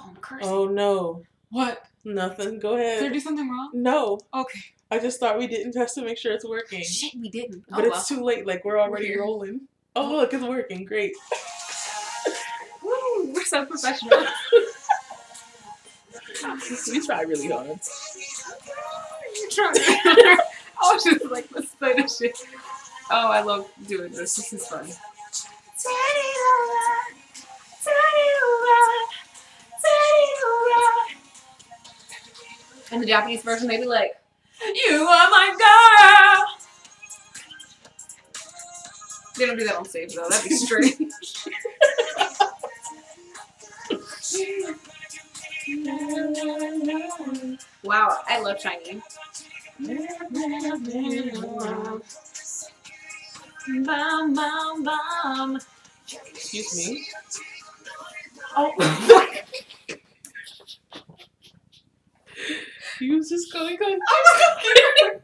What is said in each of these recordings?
I'm cursing. Oh, no. What? Nothing. Go ahead. Did I do something wrong? No. Okay. I just thought we didn't test to make sure it's working. Shit, we didn't. But it's too late. Like, we're already rolling. Oh, look, it's working. Great. Woo, we're so professional. We try really hard. You trying? I was just like, let's play this shit. Oh, I love doing this. This is fun. In the Japanese version, they'd be like, "You are my girl." They don't do that on stage though. That'd be strange. Wow, I love Shiny. Bum, bum, bum. Excuse me. Oh. He was just going on. Oh my god.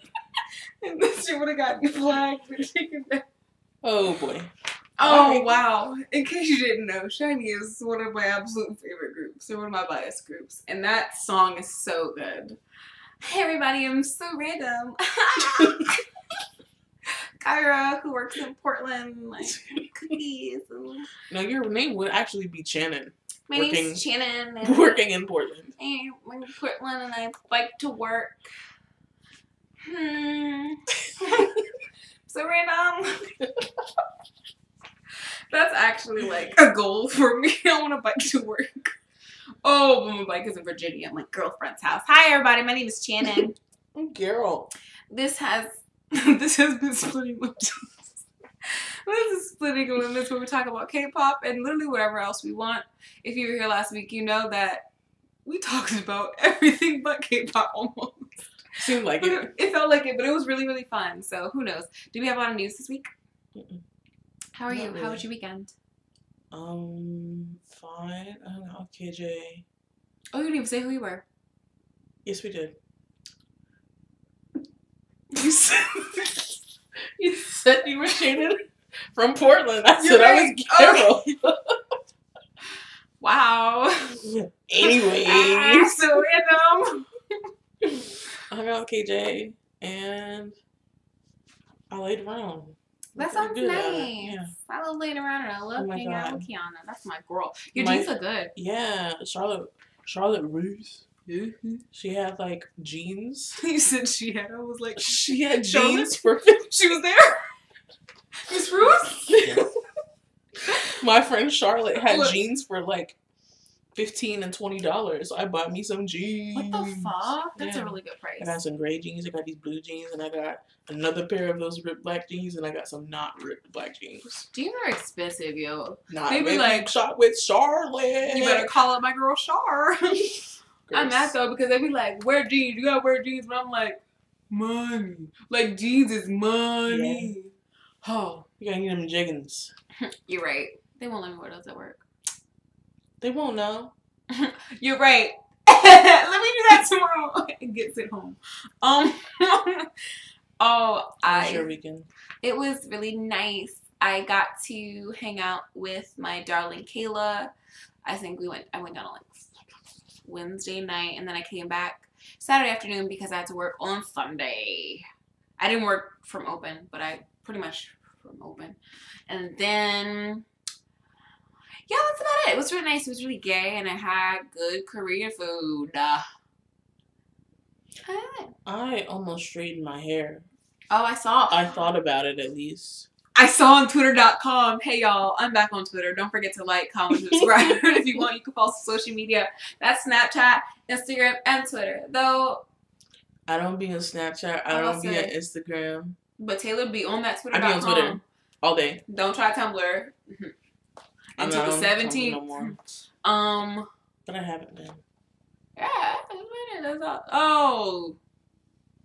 And this shit would have got me flagged for taking that. Oh boy. Oh wow. In case you didn't know, Shiny is one of my absolute favorite groups. They're one of my biased groups. And that song is so good. Hey everybody, I'm so random. Kyra, who works in Portland, like cookies. And... No, your name would actually be Channon. My name's Channon. And working in Portland. I'm in Portland and I like to work. So random. That's actually like a goal for me. I want to bike to work. Oh, but my bike is in Virginia. I'm like girlfriend's house. Hi everybody, my name is Channon. Garol. This has been Splitting Limits. This is Splitting Limits where we talk about K-pop and literally whatever else we want. If you were here last week, you know that we talked about everything but K-pop almost. Seemed like it. It felt like it, but it was really, really fun. So who knows? Do we have a lot of news this week? How are you? Really. How was your weekend? Fine. I hung out with KJ. Oh, you didn't even say who you were. Yes, we did. You said you were Shannon from Portland. I said I was Carol. Wow. Anyway. So random. I hung out with KJ and I laid around. That sounds nice. Yeah. I love laying around and I love hanging out with Kiana. That's my girl. Your jeans look good. Yeah. Charlotte Ruth. Mm-hmm. She had like jeans. You said she had. I was like, she had jeans for. She was there. Miss Ruth. My friend Charlotte had jeans for like $15 and $20. So I bought me some jeans. What the fuck? That's a really good price. I got some gray jeans. I got these blue jeans, and I got another pair of those ripped black jeans, and I got some not ripped black jeans. Jeans are expensive, yo. Nah, they be like shop with Charlotte. You better call up my girl Char. I'm mad though because they be like, wear jeans. You gotta wear jeans, but I'm like, money. Like jeans is money. Yeah. Oh, you gotta need them jeggings. You're right. They won't let me wear those at work. They won't know. You're right. Let me do that tomorrow. It gets it home. How was your weekend? It was really nice. I got to hang out with my darling Kayla. I went down on like Wednesday night and then I came back Saturday afternoon because I had to work on Sunday. I didn't work from open, but I pretty much from open. And then yeah, that's about it. It was really nice. It was really gay, and I had good Korean food. I almost straightened my hair. Oh, I saw. I thought about it at least. I saw on Twitter.com. Hey, y'all, I'm back on Twitter. Don't forget to like, comment, subscribe. If you want, you can follow social media. That's Snapchat, Instagram, and Twitter. Though I don't be on Snapchat. I don't be on Instagram. But Taylor be on that Twitter.com. I be on Twitter all day. Don't try Tumblr. Until the 17th. No more. But I haven't been. Yeah, that's all. Oh,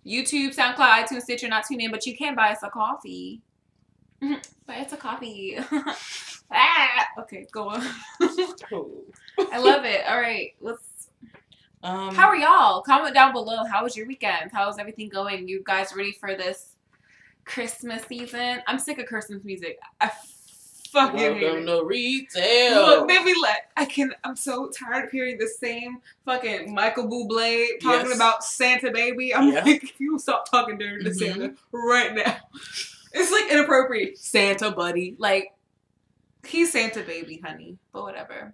YouTube, SoundCloud, iTunes, Stitcher, not tune in, but you can buy us a coffee. Buy us a coffee. Okay, go on. I love it. All right, let's. How are y'all? Comment down below. How was your weekend? How is everything going? You guys ready for this Christmas season? I'm sick of Christmas music. I fucking hate Welcome it. to retail. Look, they be like, I'm so tired of hearing the same fucking Michael Bublé talking about Santa baby. I'm like, if you stop talking dirty to Santa right now. It's like inappropriate. Santa buddy. Like, he's Santa baby, honey. But whatever.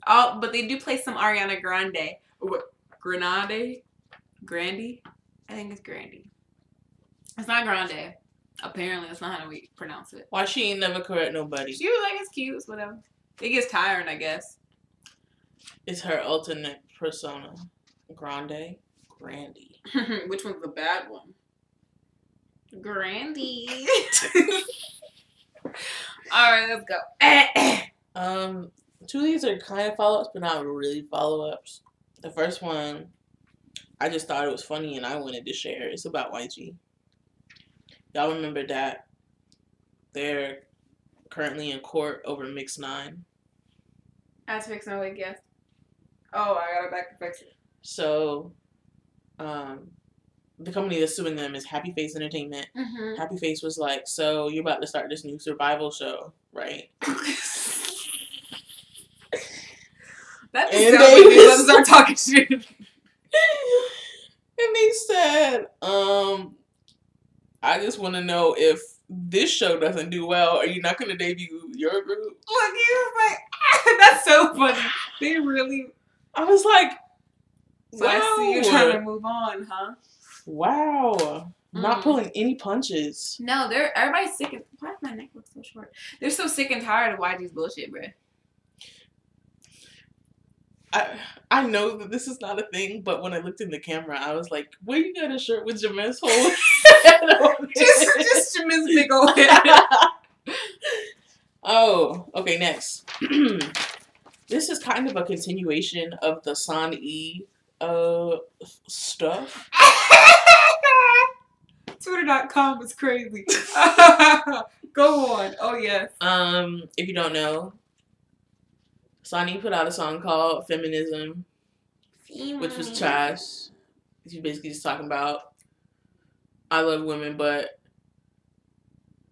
Oh, but they do play some Ariana Grande. Grande? Grandy? I think it's Grandy. It's not Grande. Apparently, that's not how we pronounce it. Why she ain't never correct nobody? She was like, it's cute, it's whatever. It gets tiring, I guess. It's her alternate persona. Grandy. Which one's the bad one? Grandy. Alright, let's go. Two of these are kind of follow-ups, but not really follow-ups. The first one, I just thought it was funny and I wanted to share. It's about YG. Y'all remember that they're currently in court over Mix 9? I had to fix my wig, yes. Oh, I got it back to fix it. So, the company that's suing them is Happy Face Entertainment. Mm-hmm. Happy Face was like, so you're about to start this new survival show, right? That just sounds like they about to start talking shit. And they said, I just want to know if this show doesn't do well, are you not going to debut your group? Look, he was like, that's so funny. They really... I was like, so wow. I see you're trying to move on, huh? Wow. Not pulling any punches. No, everybody's sick and... Why does my neck look so short? They're so sick and tired of YG's bullshit, bruh. I know that this is not a thing, but when I looked in the camera, I was like, "Where you got a shirt with Jameis whole head just Jameis big old head." Oh, okay. Next, this is kind of a continuation of the San-E stuff. Twitter.com is crazy. Go on. Oh yes. If you don't know, San-E put out a song called Feminism, which was trash. She's basically just talking about, I love women, but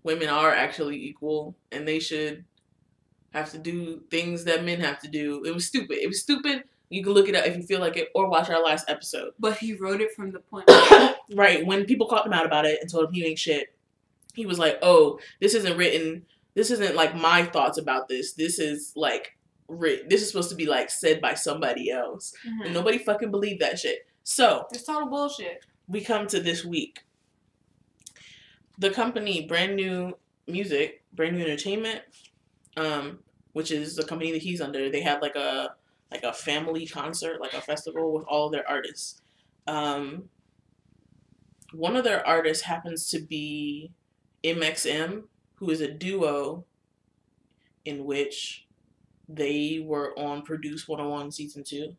women are actually equal, and they should have to do things that men have to do. It was stupid. It was stupid. You can look it up if you feel like it, or watch our last episode. But he wrote it from the point. Right. When people called him out about it and told him he ain't shit, he was like, oh, this isn't like my thoughts about this. This is like... This is supposed to be like said by somebody else, and nobody fucking believed that shit. So it's total bullshit. We come to this week. The company Brand New Music, Brand New Entertainment, which is the company that he's under, they had like a family concert, like a festival with all their artists. One of their artists happens to be MXM, who is a duo in which they were on Produce 101 Season 2.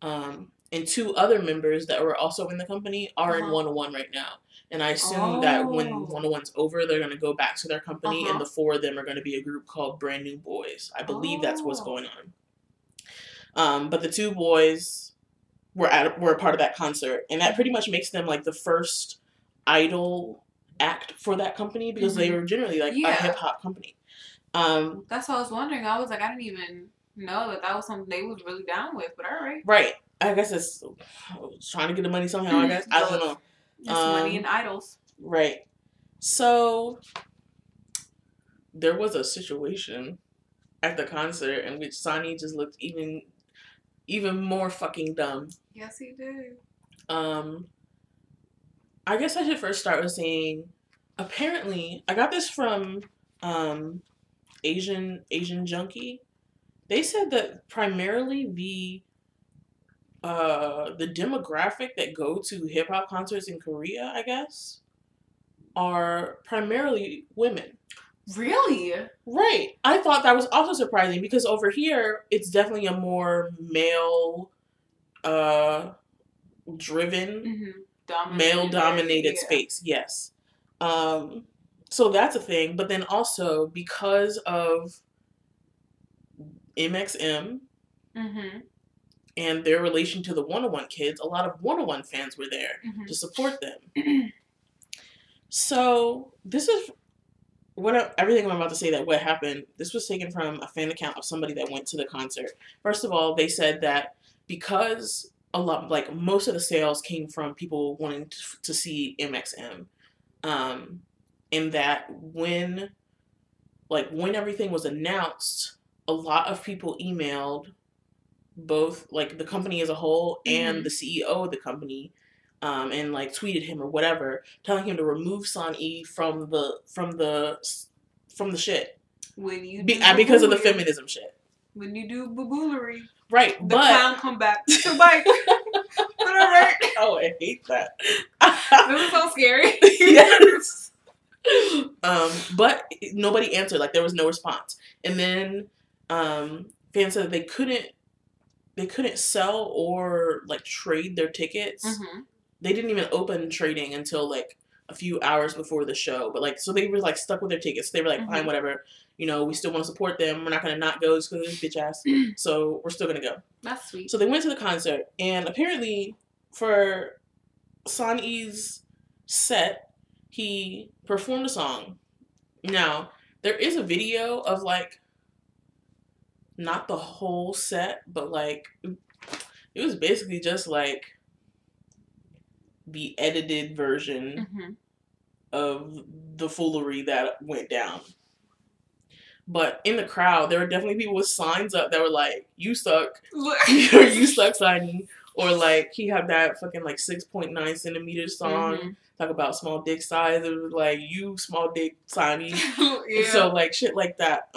And two other members that were also in the company are in 101 right now. And I assume that when 101's over, they're going to go back to their company, and the four of them are going to be a group called Brand New Boys. I believe that's what's going on. But the two boys were a part of that concert, and that pretty much makes them like the first idol act for that company, because they were generally like a hip-hop company. That's what I was wondering. I was like, I didn't even know that was something they was really down with, but alright. Right. I guess it's trying to get the money somehow, I guess. I don't know. It's money and idols. Right. So, there was a situation at the concert in which San-E just looked even more fucking dumb. Yes, he did. I guess I should first start with saying, apparently, I got this from, Asian Junkie. They said that primarily the demographic that go to hip hop concerts in Korea, I guess, are primarily women. Really? Right. I thought that was also surprising, because over here it's definitely a more male driven, male dominated space. Yes. So that's a thing, but then also because of MXM and their relation to the 101 kids, a lot of 101 fans were there to support them. So this is everything I'm about to say that what happened, this was taken from a fan account of somebody that went to the concert. First of all, they said that because a lot, like most of the sales came from people wanting to see MXM, and that when everything was announced, a lot of people emailed both like the company as a whole and the CEO of the company, and like tweeted him or whatever, telling him to remove San-E from the shit. When you because of the feminism shit. When you do baboolery, right? The clown come back to bite. Whatever. Oh, I hate that. This is so scary. Yes. But nobody answered. Like there was no response. And then fans said that they couldn't sell or like trade their tickets. They didn't even open trading until like a few hours before the show. But like, so they were like stuck with their tickets. They were like, fine, whatever. You know, we still want to support them. We're not going to not go just because of this bitch ass. So we're still going to go. That's sweet. So they went to the concert, and apparently for San-E's set, he performed a song. Now, there is a video of like, not the whole set, but like, it was basically just like the edited version of the foolery that went down. But in the crowd, there were definitely people with signs up that were like, "You suck," or "You suck, San-E," or like he had that fucking like 6.9 centimeters song, talk about small dick size. It was like, "You small dick, San-E." Yeah. So like shit like that.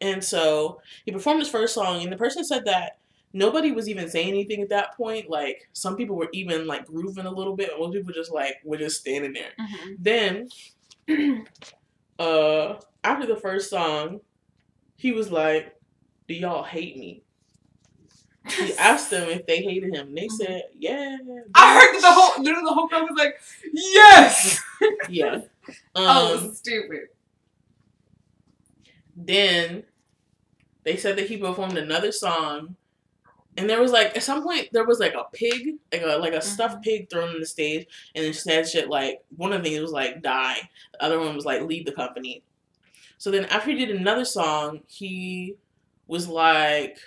And so he performed his first song, and the person said that nobody was even saying anything at that point. Like some people were even like grooving a little bit, and most people just like were just standing there. Then, after the first song, he was like, "Do y'all hate me?" He asked them if they hated him, and they said, "Yeah." I heard that the whole crowd was like, "Yes." Yeah. Oh, stupid. Then they said that he performed another song, and there was like at some point there was like a pig, like a stuffed pig thrown on the stage, and it said shit like, one of the things was like "die," the other one was like "leave the company." So then after he did another song, he was like,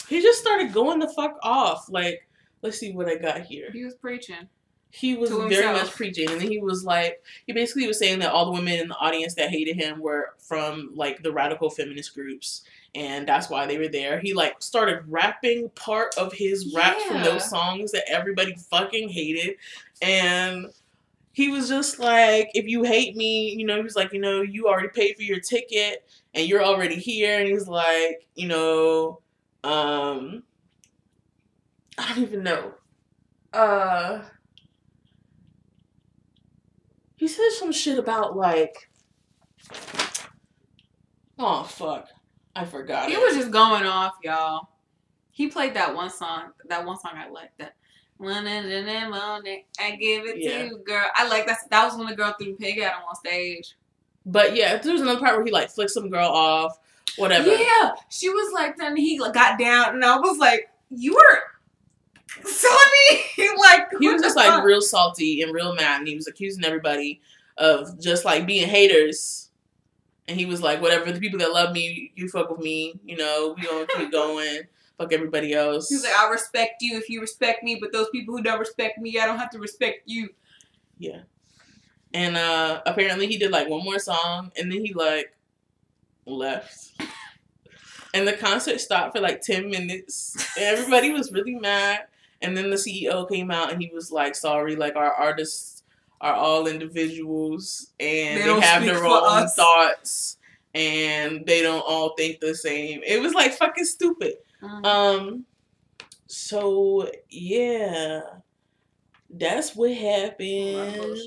he just started going the fuck off. Like, let's see what I got here. He was preaching. He was very much preaching. And then he was like, he basically was saying that all the women in the audience that hated him were from like the radical feminist groups. And that's why they were there. He like started rapping part of his raps from those songs that everybody fucking hated. And he was just like, if you hate me, you know, he was like, you know, you already paid for your ticket and you're already here. And he's like, you know, I don't even know. He said some shit about like, oh fuck, I forgot. He was just going off, y'all. He played that one song I liked, that one in the morning, I give it to you, girl. I like that. That was when the girl threw the pig at him on stage. But yeah, there was another part where he like flicked some girl off, whatever. Yeah, she was like, then he got down, and I was like, you were salty. Like he was just like real salty and real mad, and he was accusing everybody of just like being haters. And he was like, whatever, the people that love me, you fuck with me, you know, we gonna keep going. Fuck everybody else. He's like, I respect you if you respect me, but those people who don't respect me, I don't have to respect you. Yeah. And apparently he did like one more song, and then he like left. And the concert stopped for like 10 minutes. And everybody was really mad. And then the CEO came out and he was like, sorry, like our artists are all individuals and they have their own thoughts and they don't all think the same. It was like fucking stupid. So yeah, that's what happened.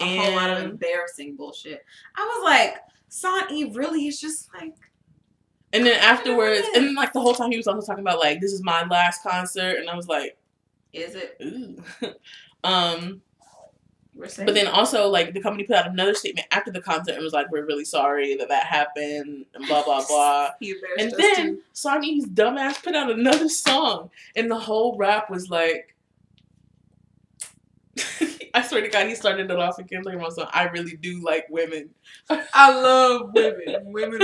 A whole lot of embarrassing bullshit. I was like, San-E really is just like. And then afterwards, and then like the whole time he was also talking about like, this is my last concert, and I was like, is it? Ooh. But then also like the company put out another statement after the concert and was like, we're really sorry that happened and blah blah blah. And then San-E's dumbass put out another song, and the whole rap was like, I swear to God, he started it off again like my son. I really do like women. I love women,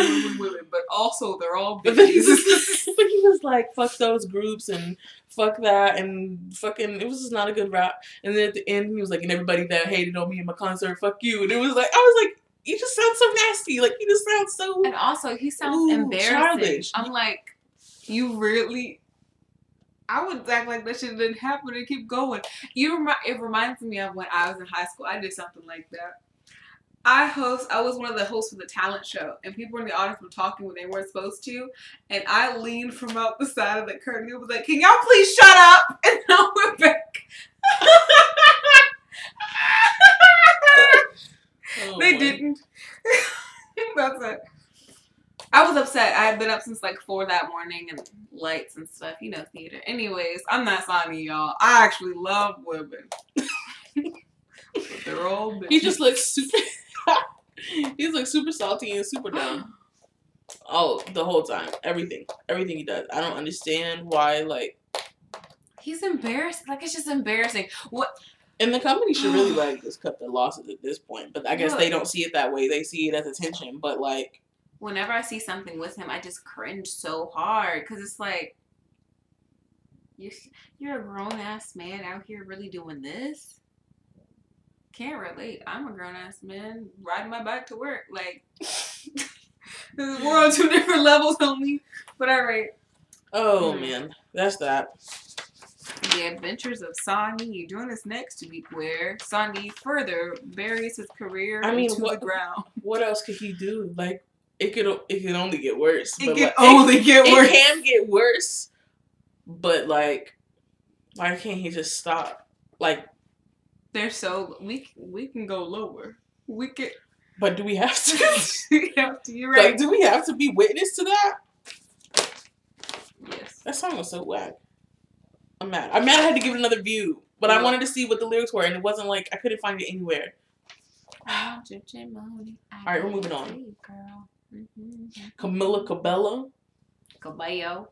but also they're all bitches. But he was like, fuck those groups and fuck that and fucking, it was just not a good rap. And then at the end, he was like, and everybody that hated on me in my concert, fuck you. And it was like, I was like, you just sound so nasty. Like, you just sound so... And also, he sounds embarrassing. Childish. I'm like, you really... I would act like that shit didn't happen and keep going. It reminds me of when I was in high school. I did something like that. I was one of the hosts for the talent show, and people in the audience were talking when they weren't supposed to, and I leaned from out the side of the curtain and was like, can y'all please shut up? And I went back. They didn't. That's it. I was upset. I had been up since like 4 that morning and lights and stuff. You know, theater. Anyways, I'm not slimy, y'all. I actually love women. They're all bitches. He just looks super... He's like super salty and super dumb. Oh, the whole time. Everything he does. I don't understand why, like... He's embarrassing. Like, it's just embarrassing. What... And the company should really, like, just cut their losses at this point. But I guess they don't see it that way. They see it as attention. But, like... Whenever I see something with him, I just cringe so hard. Because it's like... You're a grown-ass man out here really doing this? Can't relate. I'm a grown-ass man riding my bike to work. Like... We're on 2 different levels, homie. But alright. Oh, man. That's that. The Adventures of Sonny. Join us next week where Sonny further buries his career into the ground. What else could he do? Like, it could only get worse. It can get worse. But, like, why can't he just stop? Like, they're so... We can go lower. We can... But do we have to? You're right. Like, do we have to be witness to that? Yes. That song was so whack. I'm mad. I had to give it another view. But I wanted to see what the lyrics were, and it wasn't like... I couldn't find it anywhere. Alright, we're moving on. Camila Cabello. Cabello.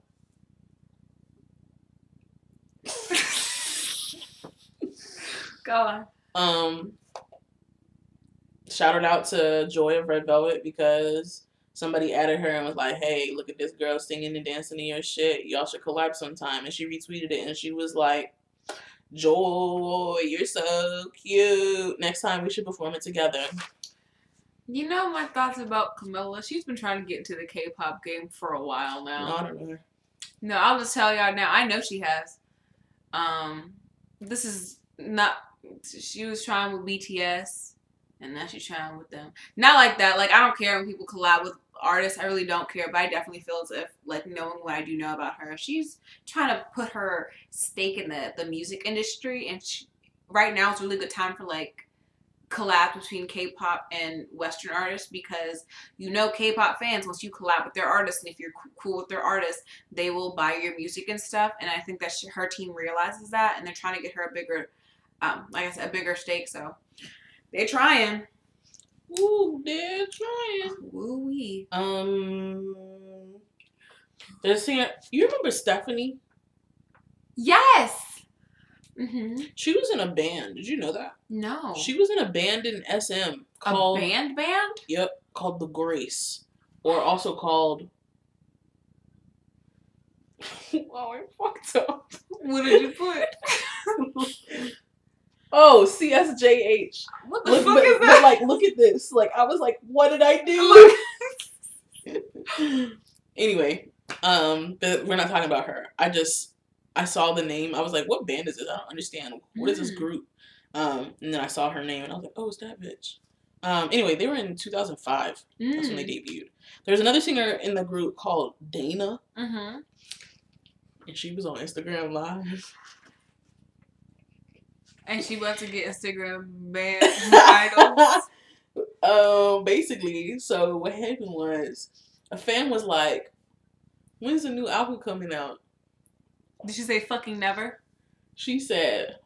Go on. Shouted out to Joy of Red Velvet because somebody added her and was like, hey, look at this girl singing and dancing to your shit. Y'all should collab sometime. And she retweeted it and she was like, Joy, you're so cute. Next time we should perform it together. You know my thoughts about Camilla? She's been trying to get into the K-pop game for a while now. No, I don't know her. No, I'll just tell y'all now. I know she has. This is not... She was trying with BTS, and now she's trying with them. Not like that. Like, I don't care when people collab with artists. I really don't care, but I definitely feel as if, like, knowing what I do know about her, she's trying to put her stake in the music industry, and right now it's a really good time for, like, collab between K-pop and Western artists because you know K-pop fans, once you collab with their artists, and if you're cool with their artists, they will buy your music and stuff, and I think that her team realizes that, and they're trying to get her a bigger... like I said, a bigger stake, so they're trying. Ooh, they're trying. Woo-wee. They're singing. You remember Stephanie? Yes! Mm-hmm. She was in a band. Did you know that? No. She was in a band in SM called... A band? Yep, called The Grace. Or also called... Wow, I fucked up. What did you put? Oh, CSJH. What the fuck is that? But, like, look at this. Like, I was like, what did I do? Anyway, but we're not talking about her. I saw the name. I was like, what band is this? I don't understand. What is this group? And then I saw her name, and I was like, oh, it's that bitch. Anyway, they were in 2005. That's when they debuted. There's another singer in the group called Dana. Mm-hmm. And she was on Instagram Live. And she about to get Instagram banned idols. Basically, so what happened was a fan was like, when's the new album coming out? Did she say fucking never? She said,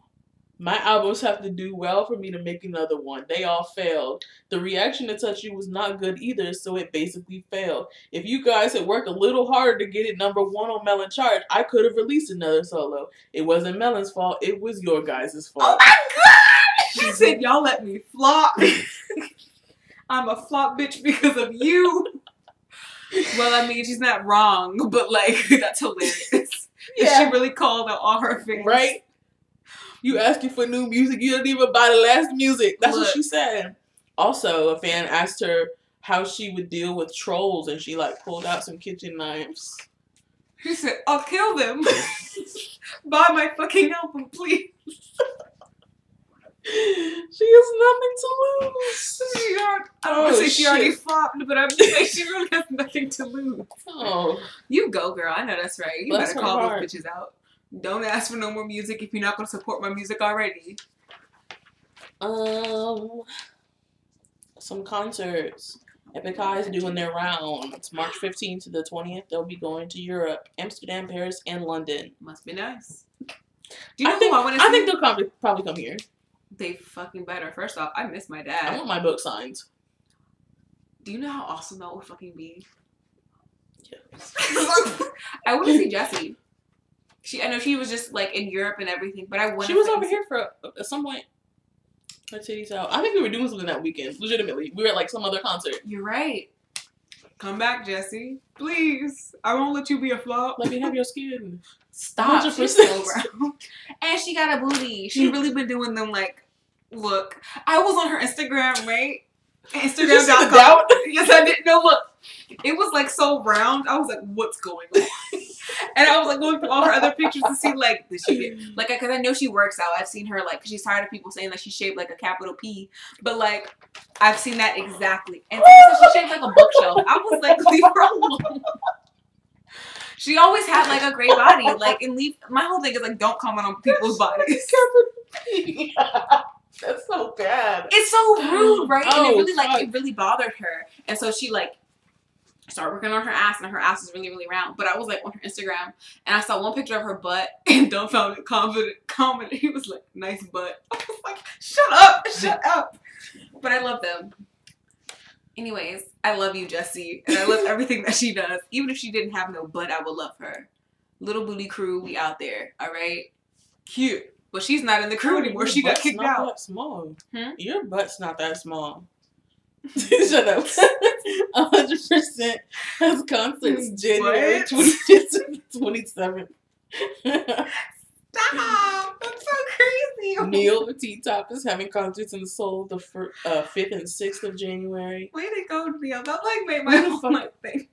my albums have to do well for me to make another one. They all failed. The reaction to Touch You was not good either, so it basically failed. If you guys had worked a little harder to get it #1 on Melon Charts, I could have released another solo. It wasn't Melon's fault. It was your guys' fault. Oh my god! She said, y'all let me flop. I'm a flop bitch because of you. Well, I mean, she's not wrong, but like, that's hilarious. Yeah. She really called out all her fans. Right? You asking for new music, you didn't even buy the last music. That's what she said. Also, a fan asked her how she would deal with trolls, and she like pulled out some kitchen knives. She said, I'll kill them. Buy my fucking album, please. She has nothing to lose. I don't want to say she already flopped, but I'm just saying she really has nothing to lose. Oh. You go, girl. I know that's right. You better call those bitches out. Don't ask for no more music if you're not going to support my music already. Some concerts. Epic High is doing their rounds. March 15th to the 20th, they'll be going to Europe, Amsterdam, Paris, and London. Must be nice. Do you know who I want to see? I think they'll probably come here. They fucking better. First off, I miss my dad. I want my book signed. Do you know how awesome that would fucking be? Yes. I want to see Jessie. I know she was just like in Europe and everything, but I want. She was over here for at some point. Her titties out. I think we were doing something that weekend. Legitimately, we were at like some other concert. You're right. Come back, Jessie. Please. I won't let you be a flop. Let me have your skin. Stop. 100%. She's so brown. And she got a booty. She really been doing them like, look. I was on her Instagram, right? Instagram.com. Yes, I didn't know. Look. It was like so round. I was like, what's going on? And I was like going through all her other pictures to see like, did she get, like, because I know she works out. I've seen her like, because she's tired of people saying like she's shaped like a capital P. But like, I've seen that exactly. And so she's shaped like a bookshelf. I was like, leave her alone. She always had like a great body. Like, and my whole thing is like, don't comment on people's bodies. That's so bad. It's so rude, right? And it really like, it really bothered her. And so she like, started working on her ass, and her ass is really, really round. But I was like on her Instagram, and I saw one picture of her butt, and Don't found it comment. He was like, nice butt. I was like, shut up. But I love them. Anyways, I love you, Jessie, and I love everything that she does. Even if she didn't have no butt, I would love her. Little booty crew, we out there, all right? Cute. But she's not in the crew anymore. She got kicked out. That small. Your butt's not that small. Shut up. 100% has concerts January 25th to 27th. Stop! That's so crazy. Neil T-Top is having concerts in Seoul the 5th and 6th of January. Way to go, Neil. That like made my whole like thing.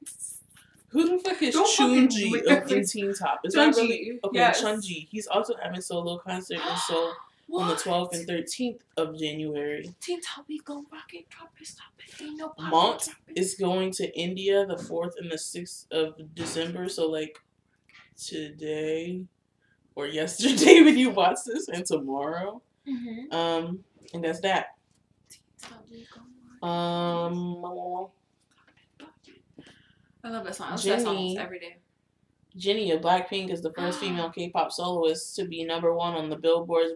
Who the fuck is Chunji of Teen Top? Is that really? Okay, yes. Chunji. He's also having solo concert in Seoul on the 12th and 13th of January. Teen Top, we gon' rock it, drop it, stop it. Ain't no Mont is going to India the 4th and the 6th of December. So like today or yesterday when you watch this, and tomorrow. Mm-hmm. And that's that. I love that song. I listen to that song every day. Jennie of Blackpink is the first female K-pop soloist to be #1 on the Billboard's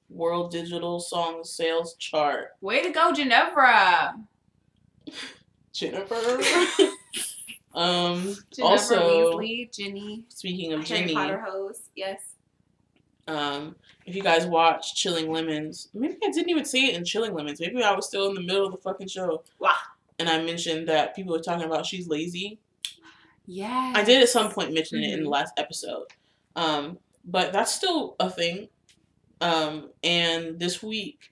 World Digital Song Sales Chart. Way to go, Ginevra! Jennifer. Ginevra also, Weasley, Ginny. Speaking of Harry Ginny, Potter hose, yes. If you guys watch Chilling Lemons, maybe I didn't even say it in Chilling Lemons. Maybe I was still in the middle of the fucking show. Wow. And I mentioned that people were talking about she's lazy. Yeah. I did at some point mention it in the last episode. But that's still a thing. And this week,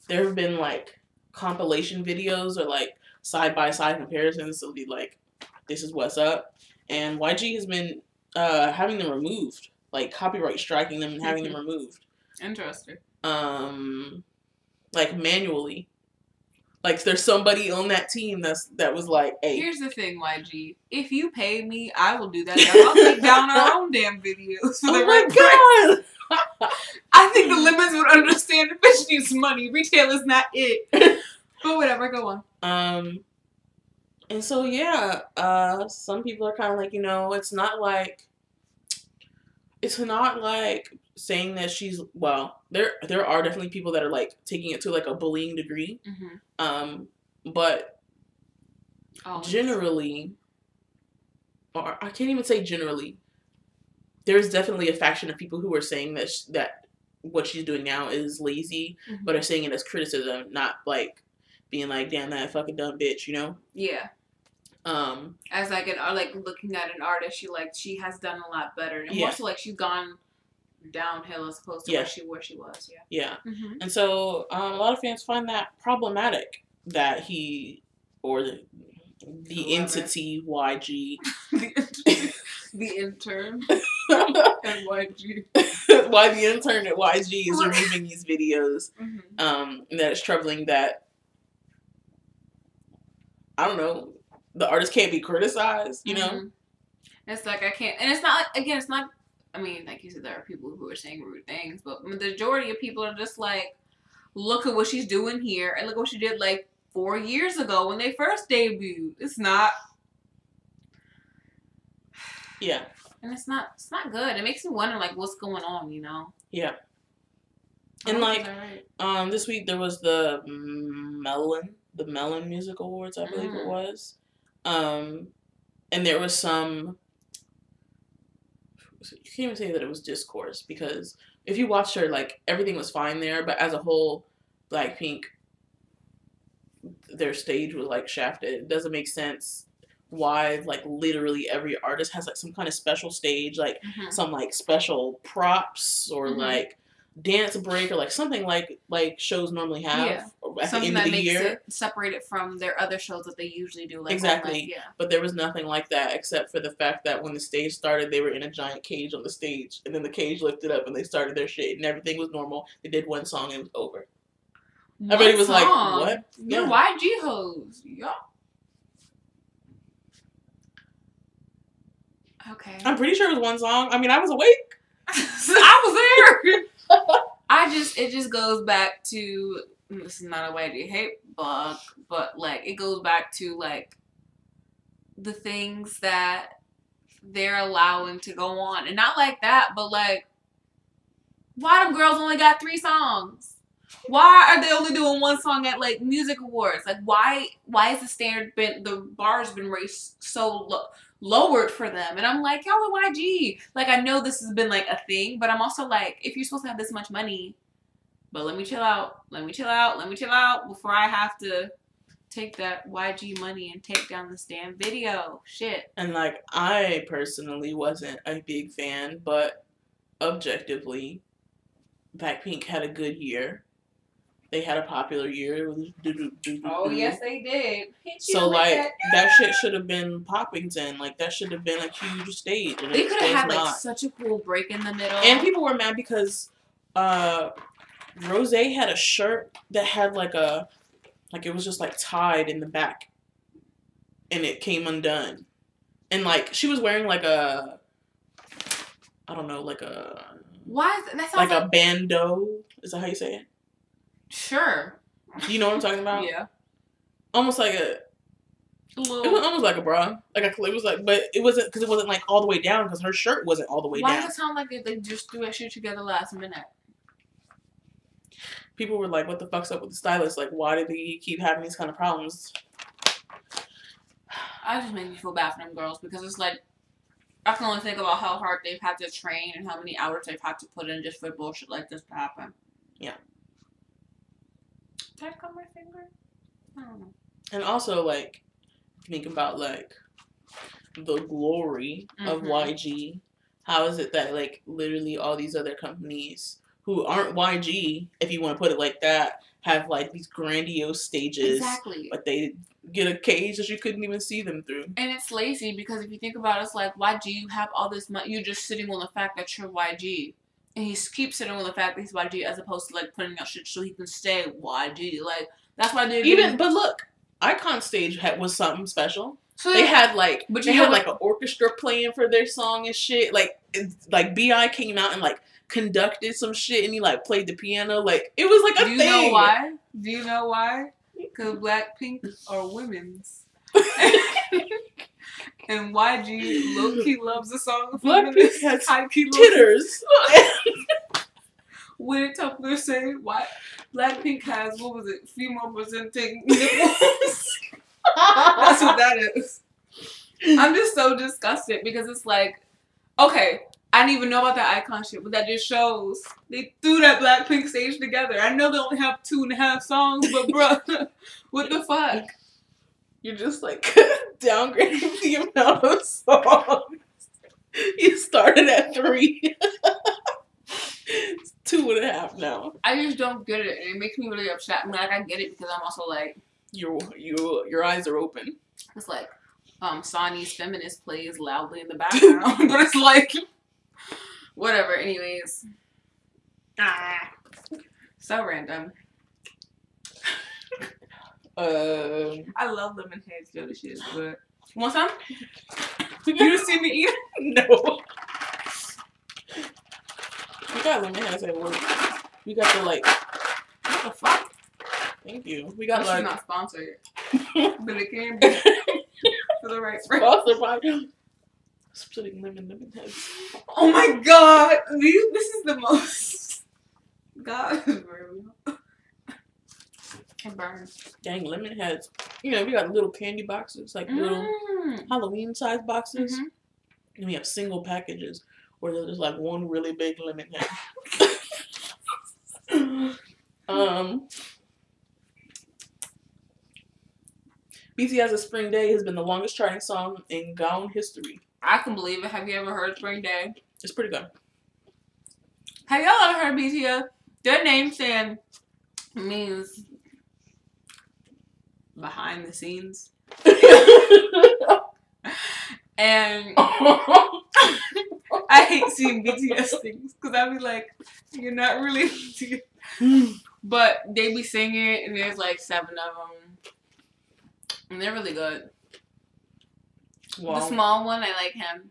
there have been like compilation videos or like side-by-side comparisons to be like, this is what's up. And YG has been having them removed. Like copyright striking them and having them removed. Interesting. Like manually. Like there's somebody on that team that was like, hey. Here's the thing, YG. If you pay me, I will do that. I'll take down our own damn videos for the right price. I think the limits would understand the bitch needs money. Retail is not it. But whatever, go on. And so yeah, some people are kind of like, it's not like saying that she's, well, there are definitely people that are like taking it to like a bullying degree. But generally, or I can't even say generally, there's definitely a faction of people who are saying that what she's doing now is lazy, but are saying it as criticism, not like being like, damn, that fucking dumb bitch, you know? Yeah. As like looking at an artist, she has done a lot better, and more so like she's gone downhill as opposed to where she was. Yeah. And so a lot of fans find that problematic that he or the entity YG the intern at YG why the intern at YG is removing these videos, and that it's troubling that, I don't know, the artist can't be criticized, you know? It's like I can't, and it's not like, again, it's not, I mean, like you said, there are people who are saying rude things, but the majority of people are just like, look at what she's doing here, and look what she did like 4 years ago when they first debuted. It's not. Yeah. And it's not good. It makes me wonder, like, what's going on, you know? Yeah. And like, this week there was the Melon Music Awards, I believe it was. And there was some, you can't even say that it was discourse, because if you watched her, like, everything was fine there, but as a whole, Blackpink, their stage was, like, shafted. It doesn't make sense why, like, literally every artist has, like, some kind of special stage, like, some, like, special props, or, like, dance break, or, like, something like shows normally have at something the end of the year. Something that makes it separated from their other shows that they usually do. Like, exactly. But there was nothing like that, except for the fact that when the stage started, they were in a giant cage on the stage, and then the cage lifted up, and they started their shit, and everything was normal. They did one song, and it was over. Everybody was like, what? You're YG hoes. Yup. Okay. I'm pretty sure it was one song. I mean, I was awake. I was there. It just goes back to, this is not a YG hate blog, but, like, it goes back to, like, the things that they're allowing to go on. And not like that, but, like, why them girls only got 3 songs? Why are they only doing 1 song at, like, music awards? Like, why is the standard the bar's been raised so lowered for them? And I'm like, y'all are YG. Like, I know this has been, like, a thing, but I'm also like, if you're supposed to have this much money, but let me chill out before I have to take that YG money and take down this damn video. Shit. And, like, I personally wasn't a big fan, but objectively, Blackpink had a good year. They had a popular year. Oh, yes, they did. So, like, that shit should have been Poppington. Like, that should have been a huge stage. And they could have had, like, such a cool break in the middle. And people were mad because Rose had a shirt that had, like, it was just, like, tied in the back. And it came undone. And, like, she was wearing, like, I don't know, like a... Why is that? Like a bandeau? Is that how you say it? Sure. You know what I'm talking about? Yeah. Almost like it was almost like a bra. Like it was like, but it wasn't, because it wasn't like all the way down, because her shirt wasn't all the way down. Why does it sound like they just threw that shit together last minute? People were like, what the fuck's up with the stylist? Like, why do they keep having these kind of problems? I just make me feel bad for them girls, because it's like, I can only think about how hard they've had to train and how many hours they've had to put in just for bullshit like this to happen. Yeah. Did I cut my finger? I don't know. And also, like, think about, like, the glory of YG. How is it that, like, literally all these other companies who aren't YG, if you want to put it like that, have, like, these grandiose stages. Exactly. But they get a cage that you couldn't even see them through. And it's lazy, because if you think about it, it's like, YG, you have all this money. You're just sitting on the fact that you're YG. And he keeps sitting on the fact that he's YG, as opposed to, like, putting out shit so he can stay YG. Like, that's why they're but look, Icon Stage was something special. So they had, like, like, an orchestra playing for their song and shit. Like, B.I. came out and, like, conducted some shit, and he, like, played the piano. Like, it was, like, a thing. Do you know why? Do you know why? Because Blackpink are women's. And YG low-key loves the song. Blackpink has titters. When Tumblr say why Blackpink has, what was it, female presenting nipples. That's what that is. I'm just so disgusted, because it's like, okay, I didn't even know about that icon shit, but that just shows they threw that Blackpink stage together. I know they only have 2.5 songs, but bruh, what the fuck? You're just like downgrading the amount of songs. You started at 3. It's 2.5 now. I just don't get it, and it makes me really upset. I mean, like, I get it because I'm also like, your eyes are open. it's like, Sonny's Feminist plays loudly in the background, but it's like, whatever. Anyways, so random. I love lemon heads, yo. This shit is good. You want some? You just see me eat? No. We got lemon heads at work. We got the like. What the fuck? Thank you. We got this like. Is not sponsored, but it can be for the right price. Sponsored by splitting lemon heads. Oh my god! This is the most. God, it burns. Dang, lemon heads. You know, we got little candy boxes, like little Halloween sized boxes. And we have single packages where there's just like one really big lemon head. BTS's Spring Day has been the longest charting song in Gaon history. I can believe it. Have you ever heard Spring Day? It's pretty good. Have y'all ever heard BTS? Their name stand means behind the scenes. And I hate seeing BTS things because I be like, you're not really BTS. But they be singing and there's like 7 of them. And they're really good. Wow. The small one, I like him.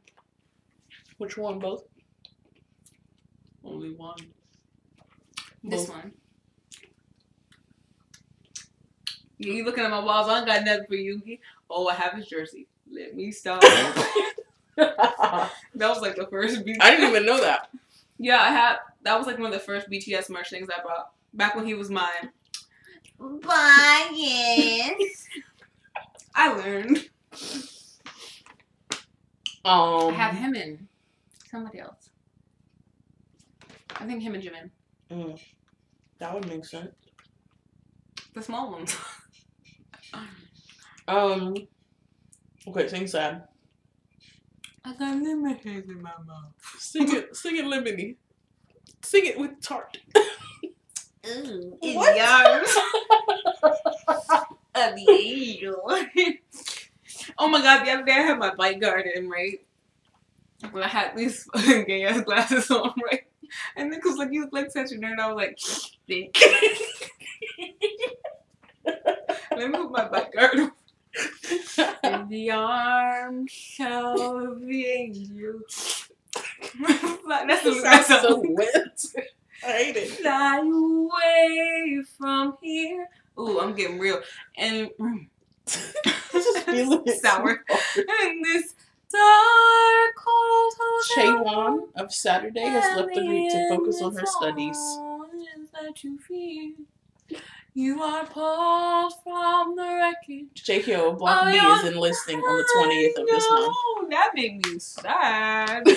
Which one? Both? Only one. This Both. one. Yeah, you looking at my walls, I don't got nothing for you. Oh, I have his jersey. Let me stop. That was like the first BTS. I didn't even know that. Yeah, I had. That was like one of the first BTS merch things I bought. Back when he was mine. Bias. I learned. I have him and somebody else. I think him and Jimin. That would make sense. The small ones. Okay, sing sad. I got lemon heads in my mouth. Sing it lemony. Sing it with tart. Ooh, it's yours. Of the angel. Oh my god, the other day I had my bike garden, right? When I had these fucking gay ass glasses on, right? And Nick was like, you look like such a nerd. I was like, think. Let me put my bike garden. In the arms of the angel. That's so wet. I hate it. Fly away from here. Ooh, I'm getting real. And just feeling sour. And this dark cold hotel. Chaewon of Saturday has left the group to focus on her studies. That you feel. You are pulled from the wreckage. JKO Block B is enlisting on the 20th of this month. That made me sad.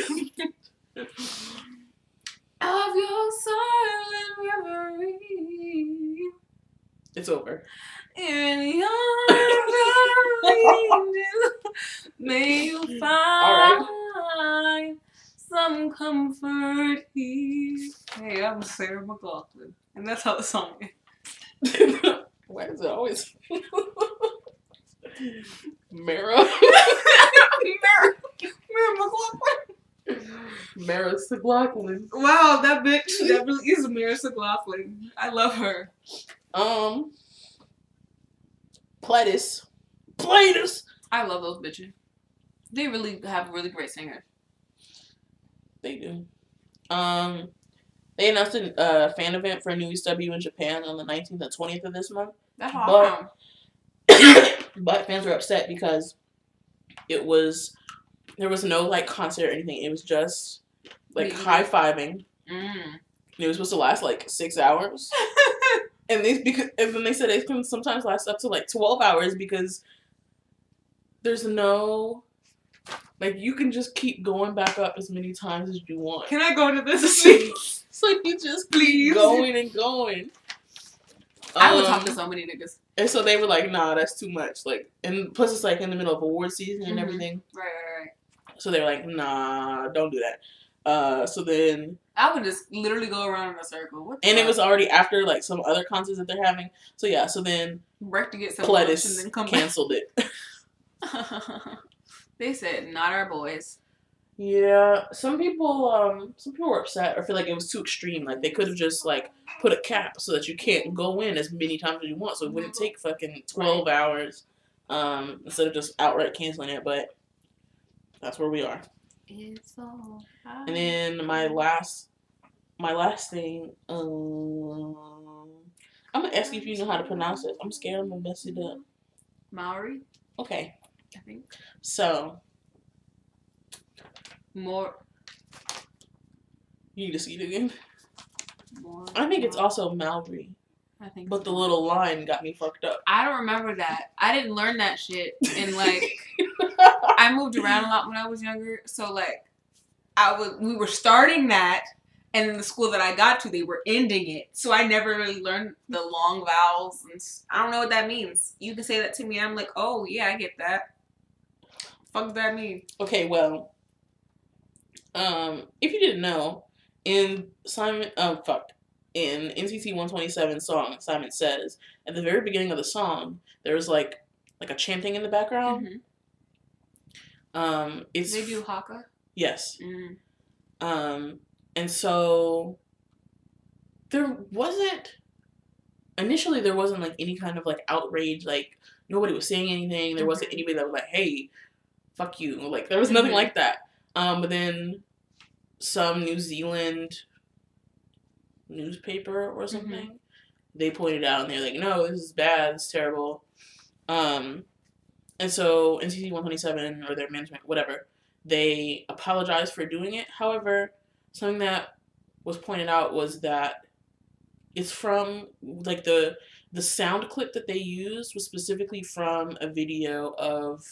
Of your silent reverie. It's over. In the arms of the angel, may you find some comfort here. Hey, I'm Sarah McLachlan, and that's how the song is. Why is it always Mara? Mara McLachlan. Mara McLachlan. Wow, that bitch. That really is Mara McLachlan. I love her. Platis. I love those bitches. They really have really great singers. They do. They announced a fan event for New East W in Japan on the 19th and 20th of this month. That's awesome. But fans were upset because there was no like concert or anything. It was just like high-fiving. It was supposed to last like 6 hours. And then they said it can sometimes last up to like 12 hours because there's no Like, you can just keep going back up as many times as you want. Can I go to this? Please? It's like, you just keep going and going. I would talk to so many niggas. And so they were like, nah, that's too much. Like, and plus it's like in the middle of award season and everything. Right. So they were like, nah, don't do that. So then I would just literally go around in a circle. And it was already after like some other concerts that they're having. So yeah, so then break to get some Pledis and then come canceled it. They said not our boys. Yeah, some people were upset or feel like it was too extreme. Like they could have just like put a cap so that you can't go in as many times as you want, so it wouldn't take fucking 12 hours instead of just outright canceling it. But that's where we are. It's all right. And then my last thing. I'm gonna ask you if you know how to pronounce it. I'm scared I'm gonna mess it up. Maori. Okay. I think. So. More. You need to see it again. More. I think it's also Maori. I think. But the little line got me fucked up. I don't remember that. I didn't learn that shit. And like, I moved around a lot when I was younger. So like, we were starting that, and in the school that I got to, they were ending it. So I never really learned the long vowels, and I don't know what that means. You can say that to me, and I'm like, oh yeah, I get that. Fuck does that mean? Okay, well. If you didn't know, in NCT 127 song, Simon Says, at the very beginning of the song, there was like a chanting in the background. Mm-hmm. They do haka? Yes. Mm-hmm. And so initially there wasn't like any kind of like outrage, like nobody was saying anything. There wasn't anybody that was like, hey, fuck you. Like there was nothing like that. But then some New Zealand newspaper or something, they pointed out and they're like, no, this is bad, it's terrible. And so NCT 127 or their management, whatever, they apologized for doing it. However, something that was pointed out was that it's from like the sound clip that they used was specifically from a video of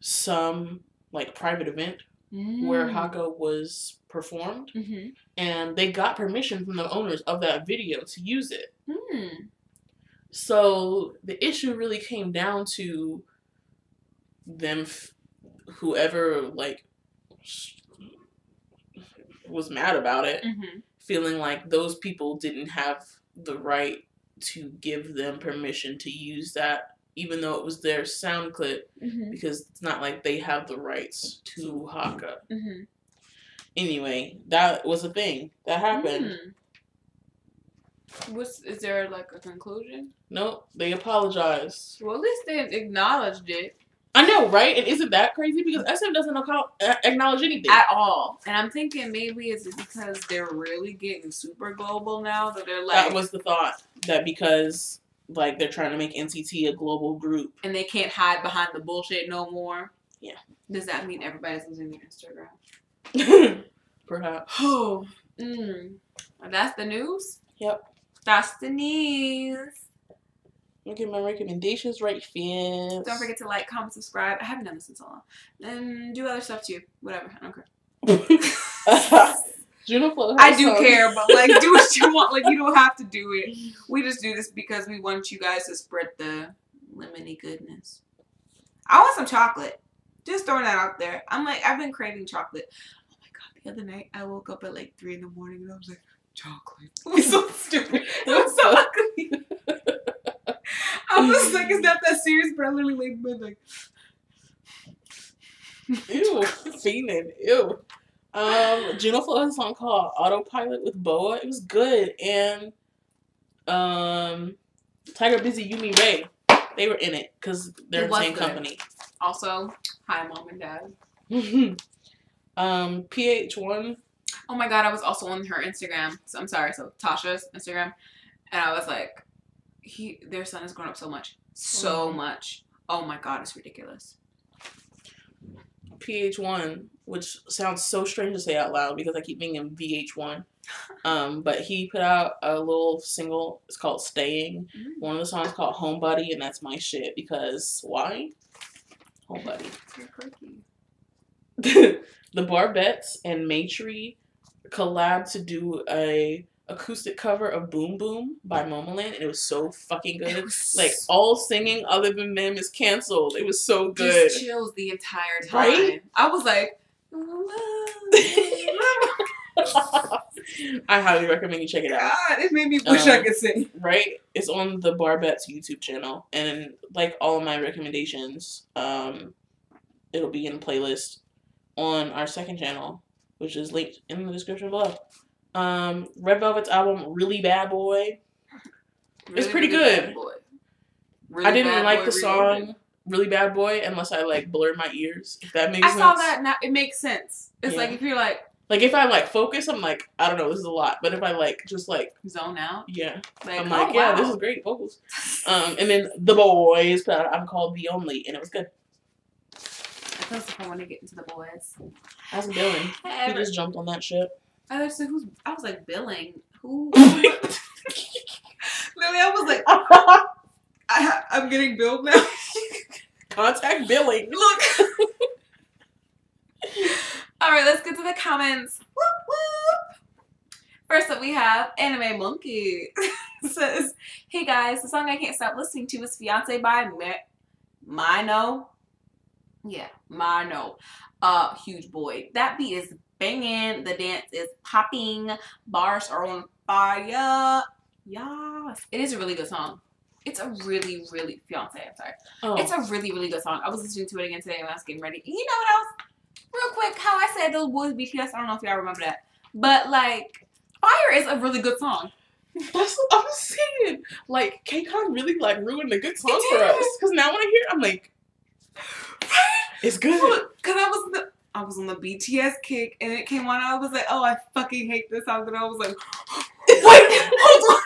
some like private event where haka was performed, and they got permission from the owners of that video to use it. So the issue really came down to them, whoever like was mad about it, feeling like those people didn't have the right to give them permission to use that, even though it was their sound clip, because it's not like they have the rights to haka. Anyway, that was a thing that happened. Is there like a conclusion? Nope, they apologized. Well, at least they acknowledged it. I know, right? And isn't that crazy? Because SM doesn't acknowledge anything at all. And I'm thinking maybe it's because they're really getting super global now that they're like. That was the thought, that because like they're trying to make NCT a global group and they can't hide behind the bullshit no more. Yeah. Does that mean everybody's losing their Instagram? Perhaps. Oh. That's the news? Yep. That's the news. Look at my recommendations right, fans. Don't forget to like, comment, subscribe. I haven't done this in so long. And do other stuff too. Whatever. I don't care. I do care, but like, do what you want. Like, you don't have to do it. We just do this because we want you guys to spread the lemony goodness. I want some chocolate. Just throwing that out there. I've been craving chocolate. Oh my god, the other night I woke up at like 3 in the morning and I was like, chocolate. It was so stupid. It was so ugly. I was like, it's not that serious, but I literally laid in bed like, ew, fiending, ew. Juno Flow has a song called Autopilot with Boa. It was good. And Tiger Busy, Yumi Ray, they were in it because they're the same company. Also, hi mom and dad. PH1. Oh my god, I was also on her Instagram. So Tasha's Instagram, and I was like, their son has grown up so much. Oh my god, it's ridiculous. PH1, which sounds so strange to say out loud because I keep thinking VH1. But he put out a little single. It's called Staying. One of the songs called Homebody, and that's my shit because why? Home buddy. You're quirky. The Barbettes and Maytree collabed to do a acoustic cover of Boom Boom by Momoland, and it was so fucking good. Like, all singing other than them is canceled. It was so good. Just chills the entire time. Right? I was like, I highly recommend you check it out. God, it made me wish I could sing. Right? It's on the Barbettes YouTube channel, and like all of my recommendations, it'll be in the playlist on our second channel, which is linked in the description below. Red Velvet's album, Really Bad Boy. It's pretty good. I didn't like the song Really Bad Boy unless I like blur my ears. If that makes sense. I saw that. Now it makes sense. It's like if you're like if I like focus, I'm like, I don't know, this is a lot. But if I like just like zone out, I'm like, yeah, this is great vocals. And then The Boys, but I'm called The Only, and it was good. I feel like I want to get into The Boys. How's Billing? He just jumped on that ship. I was like, Billing? Who? Literally, I was like, I'm getting billed now. Contact Billing. Look. Alright, let's get to the comments. Whoop, whoop. First up, we have Anime Monkey. Says, hey guys, the song I can't stop listening to is Fiance by Mino. Yeah, Mino. Huge boy. That beat is banging. The dance is popping. Bars are on fire. Yes. It is a really good song. It's a really, really... Fiance, I'm sorry. Oh. It's a really, really good song. I was listening to it again today when I was getting ready. You know what else? Real quick, how I said those boys BTS, I don't know if y'all remember that. But, like, Fire is a really good song. That's what I'm saying. Like, K-Con really, like, ruined a good song for us. Because now when I hear it, I'm like... It's good. Because I was on the BTS kick, and it came on, and I was like, oh, I fucking hate this song. And I was like, wait, hold on.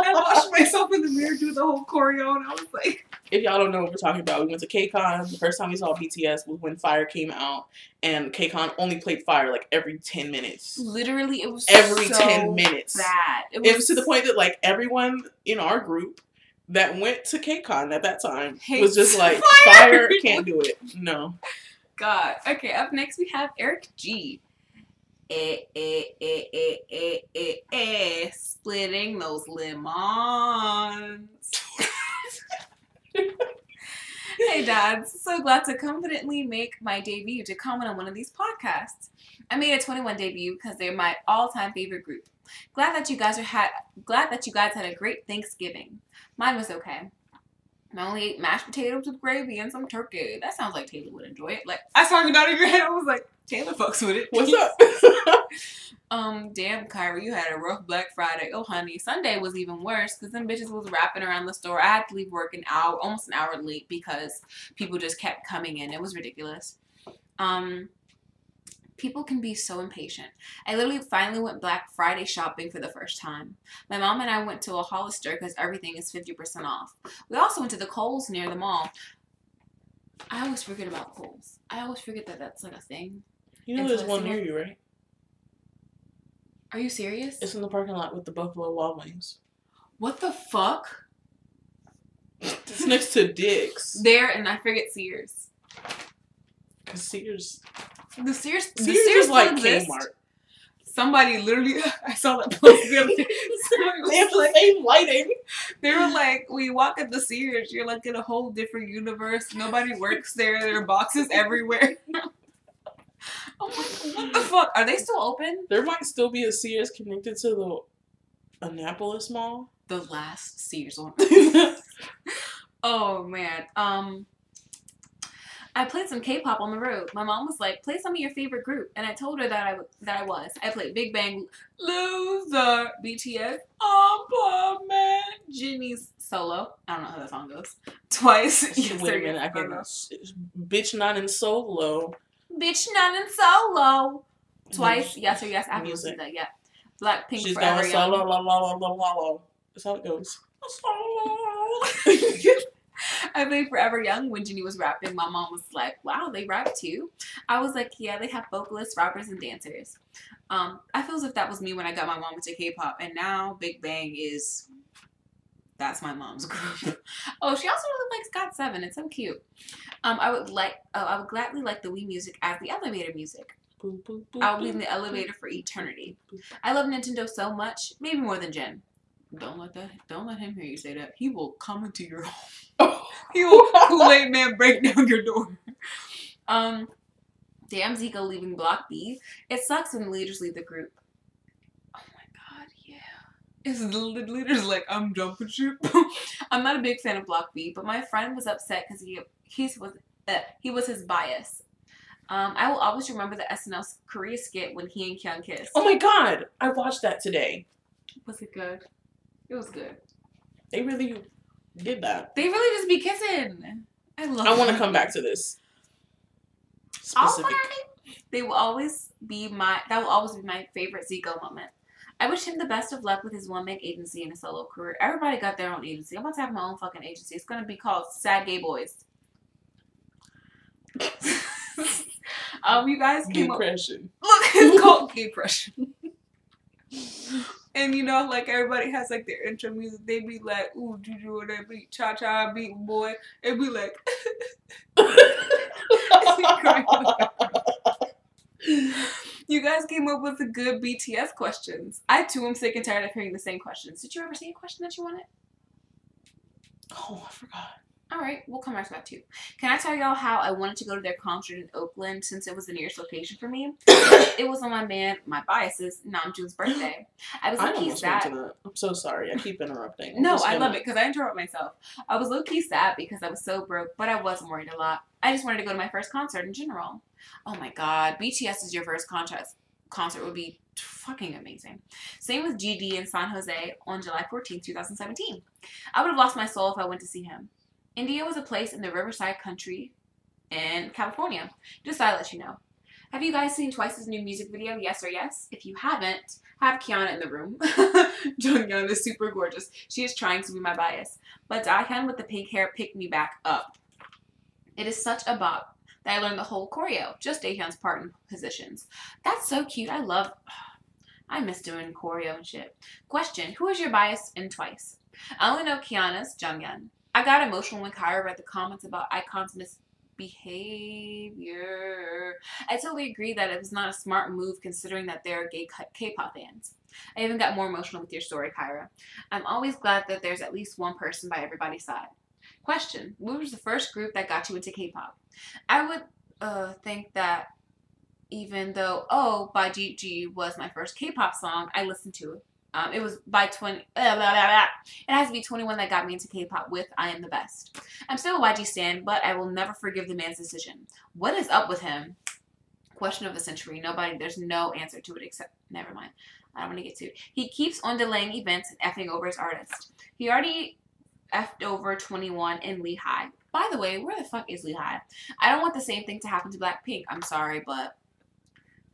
I watched myself in the mirror do the whole choreo, and I was like... If y'all don't know what we're talking about, we went to K-Con. The first time we saw BTS was when Fire came out, and K-Con only played Fire like every 10 minutes. Literally, it was every so 10 minutes. Bad. It was to the point that like everyone in our group that went to K-Con at that time was just like, Fire can't do it. No. God. Okay, up next we have Eric G. Splitting those lemons. Hey dads, so glad to confidently make my debut to comment on one of these podcasts. I made a 21 debut because they're my all-time favorite group. Glad that you guys had a great Thanksgiving. Mine was okay. I only ate mashed potatoes with gravy and some turkey. That sounds like Taylor would enjoy it. Like, I saw it out of your head. I was like, Taylor fucks with it. What's up? Damn, Kyra, you had a rough Black Friday. Oh, honey, Sunday was even worse because them bitches was wrapping around the store. I had to leave work almost an hour late because people just kept coming in. It was ridiculous. People can be so impatient. I literally finally went Black Friday shopping for the first time. My mom and I went to a Hollister because everything is 50% off. We also went to the Kohl's near the mall. I always forget about Kohl's. I always forget that that's like a thing. You know there's one near you, right? Are you serious? It's in the parking lot with the Buffalo Wild Wings. What the fuck? It's next to Dick's. There, and I forget Sears. Because Sears... The Sears is like Kmart. Somebody literally, I saw that post the other day. They have the same lighting. They were like, when you walk at the Sears, you're like in a whole different universe. Nobody works there. There are boxes everywhere. I'm like, what the fuck? Are they still open? There might still be a Sears connected to the Annapolis Mall. The last Sears one. Oh, man. I played some K-pop on the road. My mom was like, play some of your favorite group. And I told her that I was. I played Big Bang, Loser, BTS, Man, Jennie's Solo. I don't know how that song goes. Twice. Yes, wait a minute. I can Bitch Not in Solo. Bitch Not in Solo. Twice. Yes or yes. I haven't listened to that yet. Blackpink She's Forever going Young. solo, la la la la la la. That's how it goes. Solo. I played Forever Young when Jennie was rapping. My mom was like, wow, they rap too? I was like, yeah, they have vocalists, rappers, and dancers. I feel as if that was me when I got my mom into K-pop. And now Big Bang is That's my mom's group. Oh, she also really likes GOT7. It's so cute. I would gladly like the Wii music as the elevator music. I'll be in the elevator for eternity. I love Nintendo so much, maybe more than Jen. Don't let him hear you say that. He will come into your home. He will Kool-Aid Man break down your door. Damn Zico leaving Block B. It sucks when the leaders leave the group. Oh my god, yeah. It's the leader's like, I'm jumping ship. I'm not a big fan of Block B, but my friend was upset because he was his bias. I will always remember the SNL Korea skit when he and Kyung kissed. Oh my god, I watched that today. Was it good? It was good. They really did that. They really just be kissing. I want to come back to this. Specific. That will always be my favorite Zico moment. I wish him the best of luck with his one-man agency and his solo career. Everybody got their own agency. I'm about to have my own fucking agency. It's gonna be called Sad Gay Boys. You guys came up. Look, it's called Gay Pression. And you know, like everybody has like their intro music. They be like, ooh, Juju, or that beat, cha cha, beat boy. It'd be like, you guys came up with the good BTS questions. I too am sick and tired of hearing the same questions. Did you ever see a question that you wanted? Oh, I forgot. Alright, we'll come back to that too. Can I tell y'all how I wanted to go to their concert in Oakland since it was the nearest location for me? It was on my biases, Namjoon's birthday. I was low-key sad. I'm so sorry. I keep interrupting. No, I love it because I interrupt myself. I was low-key sad because I was so broke, but I wasn't worried a lot. I just wanted to go to my first concert in general. Oh my god, BTS is your first concert would be fucking amazing. Same with GD in San Jose on July 14th, 2017. I would have lost my soul if I went to see him. India was a place in the Riverside country in California. Just thought I'd let you know. Have you guys seen Twice's new music video, Yes or Yes? If you haven't, I have Kiana in the room. Jonghyun is super gorgeous. She is trying to be my bias. But Dahyun with the pink hair picked me back up. It is such a bop that I learned the whole choreo, just Dahyun's part and positions. That's so cute. I miss doing choreo and shit. Question, who is your bias in Twice? I only know Kiana's, Jonghyun. I got emotional when Kyra read the comments about iKON's misbehavior. I totally agree that it was not a smart move considering that they're gay K-pop fans. I even got more emotional with your story, Kyra. I'm always glad that there's at least one person by everybody's side. Question, what was the first group that got you into K-pop? I would think that even though Oh by GG was my first K-pop song, I listened to it. It was by 20. It has to be 21 that got me into K-pop with I Am the Best. I'm still a YG stan, but I will never forgive the man's decision. What is up with him? Question of the century. There's no answer to it except, never mind. I don't want to get to it. He keeps on delaying events and effing over his artist. He already effed over 21 in Lehigh. By the way, where the fuck is Lehigh? I don't want the same thing to happen to Blackpink. I'm sorry, but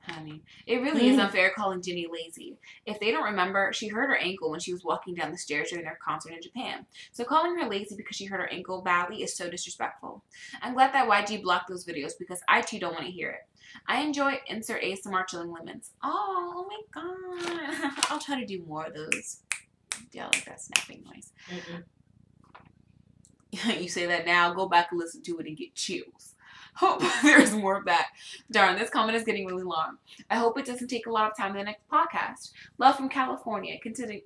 honey, it really is unfair calling Jennie lazy. If they don't remember, she hurt her ankle when she was walking down the stairs during their concert in Japan. So calling her lazy because she hurt her ankle badly is so disrespectful. I'm glad that YG blocked those videos because I too don't want to hear it. I enjoy insert ASMR chilling lemons. Oh my god. I'll try to do more of those. Yeah, I like that snapping noise. You say that now, go back and listen to it and get chills. Hope there's more of that. Darn, this comment is getting really long. I hope it doesn't take a lot of time in the next podcast. Love from California. Continues.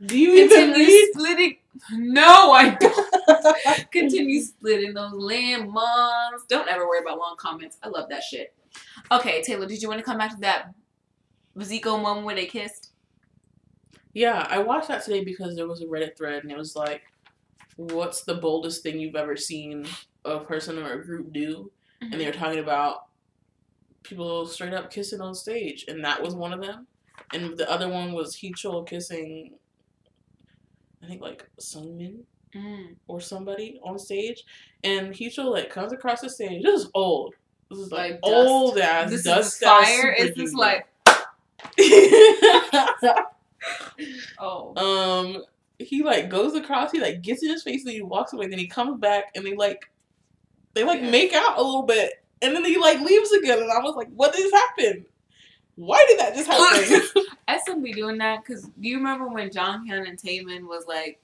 Do you even read? Splitting. No, I don't. Continue splitting those lemons. Don't ever worry about long comments. I love that shit. Okay, Taylor, did you want to come back to that Zico moment where they kissed? Yeah, I watched that today because there was a Reddit thread and it was like, what's the boldest thing you've ever seen a person or a group do? And they were talking about people straight up kissing on stage, and that was one of them. And the other one was Heechul kissing, I think like Sungmin or somebody on stage. And Heechul like comes across the stage. This is old. This is like old ass. This dust is fire. It's just like. Oh. He like goes across, he like gets in his face and he walks away, then he comes back and they make out a little bit and then he like leaves again, and I was like, what has happened? Why did that just happen? SM be doing that because do you remember when John Cannon and Taman was like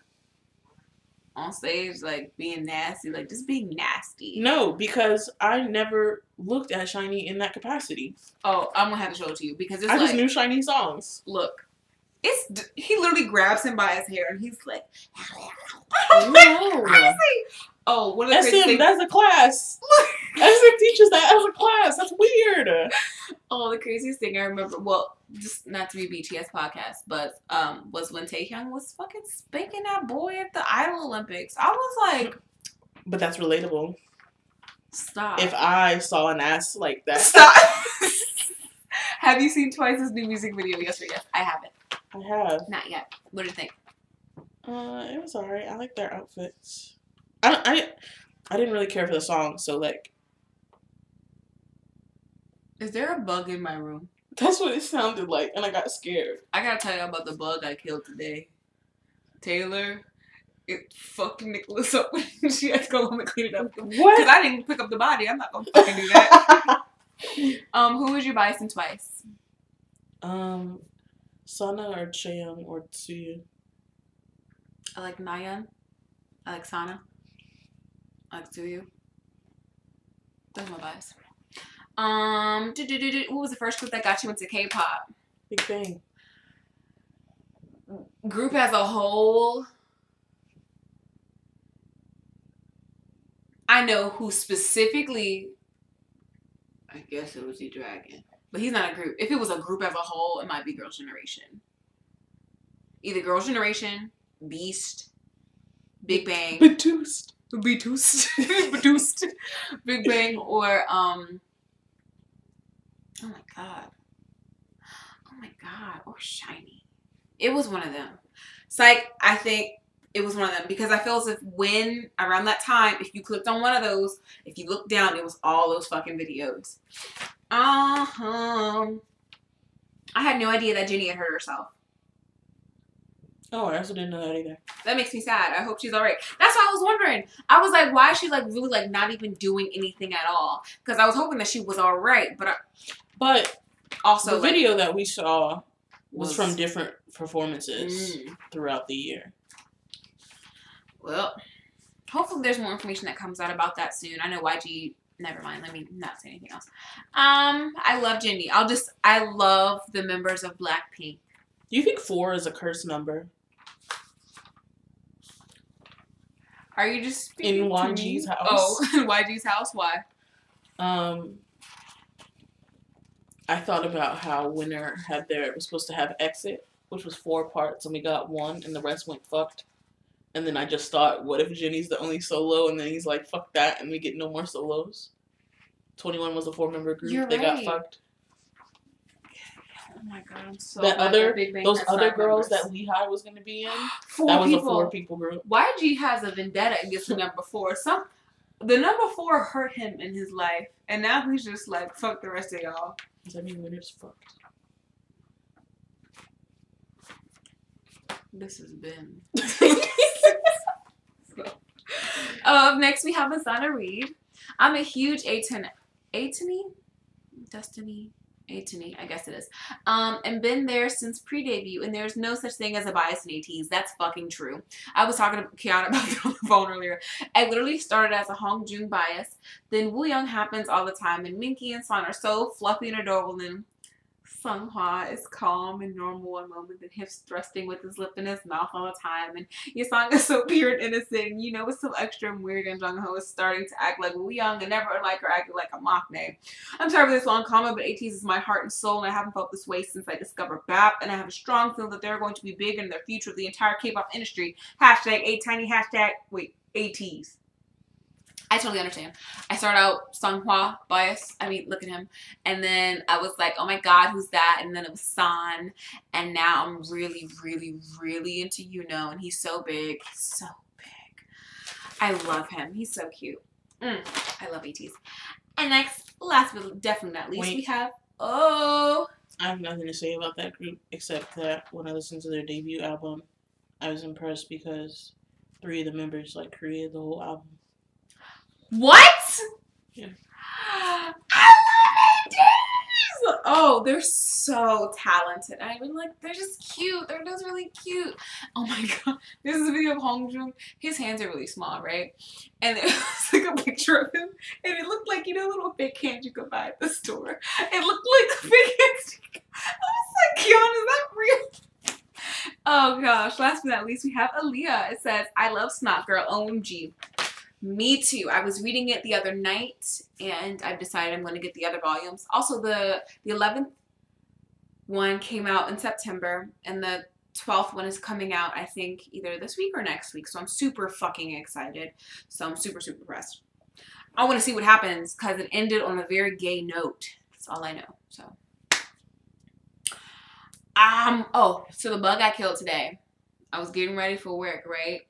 on stage, like being nasty, like just being nasty? No, because I never looked at SHINee in that capacity. Oh, I'm gonna have to show it to you because it's I like, just knew SHINee songs. Look, he literally grabs him by his hair and he's like, No. crazy. Oh, one of the crazy things. That's a class. SM teaches that as a class. That's weird. Oh, the craziest thing I remember, well, just not to be BTS podcast, but was when Taehyung was fucking spanking that boy at the Idol Olympics. I was like, but that's relatable. Stop. If I saw an ass like that. Stop. Have you seen Twice's new music video? Yes or yes? I haven't. I have. Not yet. What do you think? It was alright. I like their outfits. I didn't really care for the song, so like. Is there a bug in my room? That's what it sounded like, and I got scared. I gotta tell you about the bug I killed today. Taylor, it fucked Nicholas up when she had to go home and clean it up. What? Because I didn't pick up the body. I'm not gonna fucking do that. Who was your bias in Twice? Sana or Chaeyoung or Tsuyu. I like Nayeon. I like Sana. I like Tsuyu. Those are my bias. What was the first group that got you into K-pop? Big Bang. Group as a whole. I know who specifically. I guess it was G-Dragon. But he's not a group. If it was a group as a whole, it might be Girls' Generation. Either Girls' Generation, Beast, Big Bang. Betoust. Betoust. Big Bang or oh my god. Or SHINee. It was one of them. Psych, I think it was one of them because I feel as if when around that time, if you clicked on one of those, if you looked down, it was all those fucking videos. I had no idea that Jennie had hurt herself. Oh, I also didn't know that either. That makes me sad. I hope she's alright. That's what I was wondering. I was like, why is she like really like not even doing anything at all? Because I was hoping that she was alright, but also the video that we saw was from different performances throughout the year. Well, hopefully there's more information that comes out about that soon. I know YG. Never mind. Let me not say anything else. I love Jennie. I love the members of Blackpink. Do you think 4 is a cursed number? Are you just speaking in YG's house? Oh, in YG's house? Why? I thought about how Winner was supposed to have Exit, which was 4 parts, and we got 1, and the rest went fucked. And then I just thought, what if Jennie's the only solo, and then he's like, fuck that, and we get no more solos? 21 was a 4-member group. They got fucked. Oh my god, I'm so those other girls that Lehigh was going to be in, that was a 4-people group. YG has a vendetta against the number 4. The number 4 hurt him in his life, and now he's just like, fuck the rest of y'all. Does that mean Winner's fucked? This has been. Next we have Asana Reed. I'm a huge Destiny, I guess it is. And been there since pre-debut, and there's no such thing as a bias in ATs. That's fucking true. I was talking to Kiana about that on the phone earlier. I literally started as a Hongjoong bias, then Wooyoung happens all the time, and Minky and Son are so fluffy and adorable, and Sunghwa is calm and normal one moment, then hips thrusting with his lip in his mouth all the time, and Yesong is so pure and innocent, and you know it's so extra and weird, and Jungho is starting to act like Wooyoung and never like her acting like a Maknae. I'm sorry for this long comment, but ATEEZ is my heart and soul, and I haven't felt this way since I discovered BAP, and I have a strong feeling that they're going to be big in the future of the entire K-pop industry. #ATiny, ATEEZ. I totally understand. I started out Sunghwa bias. I mean, look at him. And then I was like, oh my god, who's that? And then it was San. And now I'm really, really, really into Yuno. And he's so big. He's so big. I love him. He's so cute. I love ATEEZ. And next, last but definitely not least, we have I have nothing to say about that group except that when I listened to their debut album, I was impressed because 3 of the members like created the whole album. What? Yeah. I love ATEEZ! Oh, they're so talented. I was like, they're just cute. They're just really cute. Oh my god. This is a video of Hongjun. His hands are really small, right? And it was like a picture of him. And it looked like, you know, little fake hands you could buy at the store. It looked like the fake hands. I was like, Kiana, is that real? Oh gosh. Last but not least, we have Aaliyah. It says, I love Snot Girl. OMG. Me too. I was reading it the other night, and I've decided I'm going to get the other volumes. Also, the 11th one came out in September, and the 12th one is coming out, I think, either this week or next week. So I'm super fucking excited. So I'm super, super pressed. I want to see what happens, because it ended on a very gay note. That's all I know. So, so the bug I killed today. I was getting ready for work, right?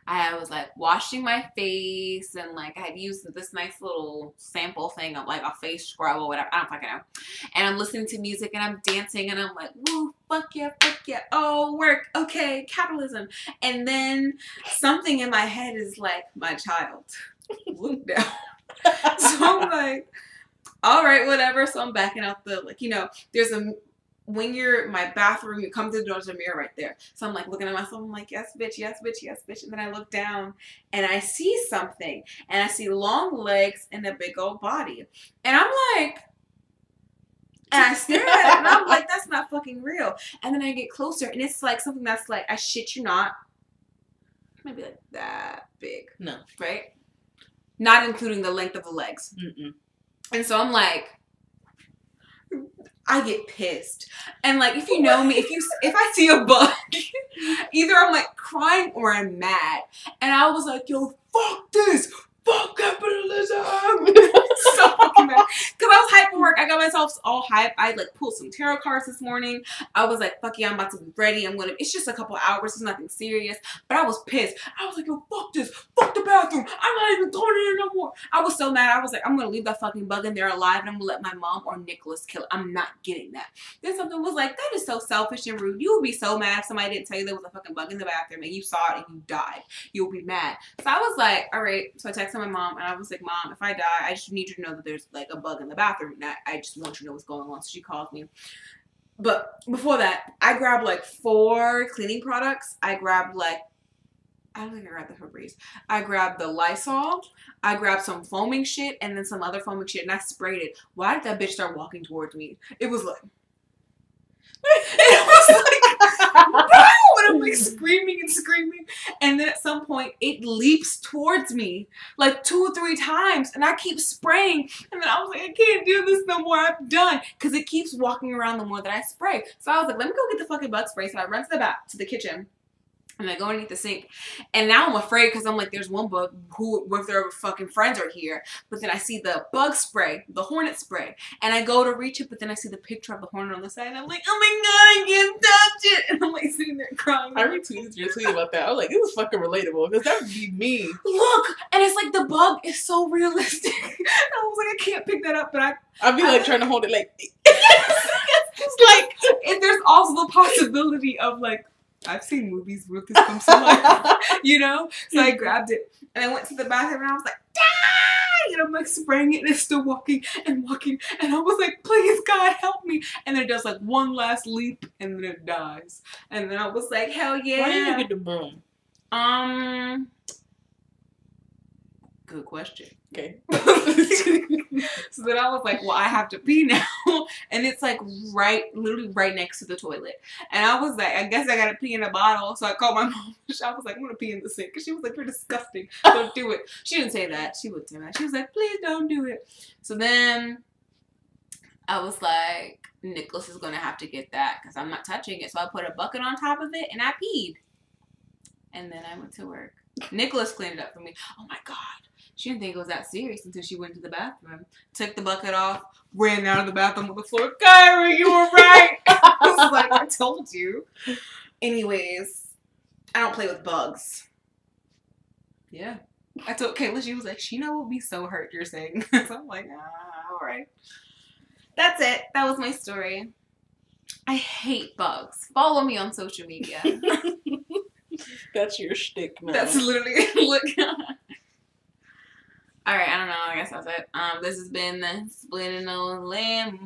I was like washing my face, and like I had used this nice little sample thing of like a face scrub or whatever. I don't fucking know. And I'm listening to music and I'm dancing and I'm like, woo, fuck yeah, oh, work, okay, capitalism. And then something in my head is like, my child, look down. So I'm like, all right, whatever. So I'm backing out the, like, you know, there's a, when you're in my bathroom, you come to the door, there's a mirror right there. So I'm like looking at myself, I'm like, yes, bitch, yes, bitch, yes, bitch. And then I look down and I see something. And I see long legs and a big old body. And I'm like, and I stare at it and I'm like, that's not fucking real. And then I get closer and it's like something that's like, I shit you not, maybe like that big. No. Right? Not including the length of the legs. Mm-mm. And so I'm like, I get pissed. And like, if you know me, if I see a bug, either I'm like crying or I'm mad. And I was like, yo, fuck this. Fuck capitalism. So fucking mad. Because I was hyped for work. I got myself all hyped. I like pulled some tarot cards this morning. I was like, fuck yeah, I'm about to be ready. It's just a couple hours. It's nothing serious. But I was pissed. I was like, yo, fuck this. Fuck the bathroom. I'm not even going in there no more. I was so mad. I was like, I'm going to leave that fucking bug in there alive and I'm going to let my mom or Nicholas kill it. I'm not getting that. Then something was like, that is so selfish and rude. You would be so mad if somebody didn't tell you there was a fucking bug in the bathroom and you saw it and you died. You would be mad. So I was like, all right. So I texted my mom and I was like, Mom, if I die, I just need you to know that there's like a bug in the bathroom. And I just want you to know what's going on. So she called me. But before that, I grabbed like 4 cleaning products. I grabbed like, I don't think I grabbed the Febreze. I grabbed the Lysol. I grabbed some foaming shit and then some other foaming shit and I sprayed it. Why did that bitch start walking towards me? It was like, it was like, wow! And I'm like screaming and screaming. And then at some point, it leaps towards me like 2 or 3 times. And I keep spraying. And then I was like, I can't do this no more. I'm done. Because it keeps walking around the more that I spray. So I was like, let me go get the fucking bug spray. So I run to the back, to the kitchen. And I go underneath the sink. And now I'm afraid because I'm like, there's one bug who, with their fucking friends are here. But then I see the bug spray, the hornet spray. And I go to reach it, but then I see the picture of the hornet on the side. And I'm like, oh my god, I can't touch it. And I'm like sitting there crying. I retweeted your tweet about that. I was like, this is fucking relatable because that would be me. Look! And it's like the bug is so realistic. I was like, I can't pick that up, but I'd be like trying to hold it like. It's like, and there's also the possibility of like, I've seen movies where this comes to life, you know? So I grabbed it and I went to the bathroom and I was like, die! And I'm like spraying it and it's still walking and walking. And I was like, please God help me. And then it does like one last leap and then it dies. And then I was like, hell yeah. Why didn't you get the broom? Good question. Okay. So then I was like, well, I have to pee now. And it's like literally right next to the toilet. And I was like, I guess I gotta pee in a bottle. So I called my mom. I was like, I'm gonna pee in the sink. And she was like, you're disgusting. Don't do it. She didn't say that. She wouldn't say that. She was like, please don't do it. So then I was like, Nicholas is gonna have to get that because I'm not touching it. So I put a bucket on top of it and I peed. And then I went to work. Nicholas cleaned it up for me. Oh my God. She didn't think it was that serious until she went to the bathroom. Took the bucket off, ran out of the bathroom with the floor. Kyra, you were right. I was like, I told you. Anyways, I don't play with bugs. Yeah. I told Kayla, she was like, Sheena will be so hurt you're saying. So I'm like, all right. That's it. That was my story. I hate bugs. Follow me on social media. That's your shtick, man. That's literally, look. All right, I don't know. I guess that's it. This has been Splitting Those Lemons.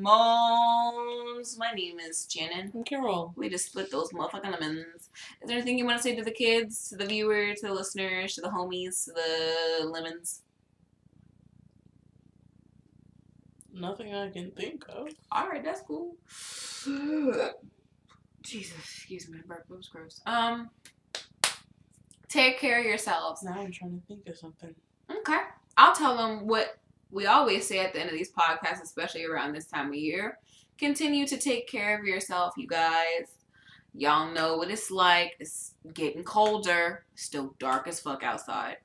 My name is Channon. And Carol. We just split those motherfucking lemons. Is there anything you want to say to the kids, to the viewers, to the listeners, to the homies, to the lemons? Nothing I can think of. Alright, that's cool. Jesus, excuse me, my burp was gross. Take care of yourselves. Now I'm trying to think of something. Okay. I'll tell them what we always say at the end of these podcasts, especially around this time of year. Continue to take care of yourself, you guys. Y'all know what it's like. It's getting colder. Still dark as fuck outside.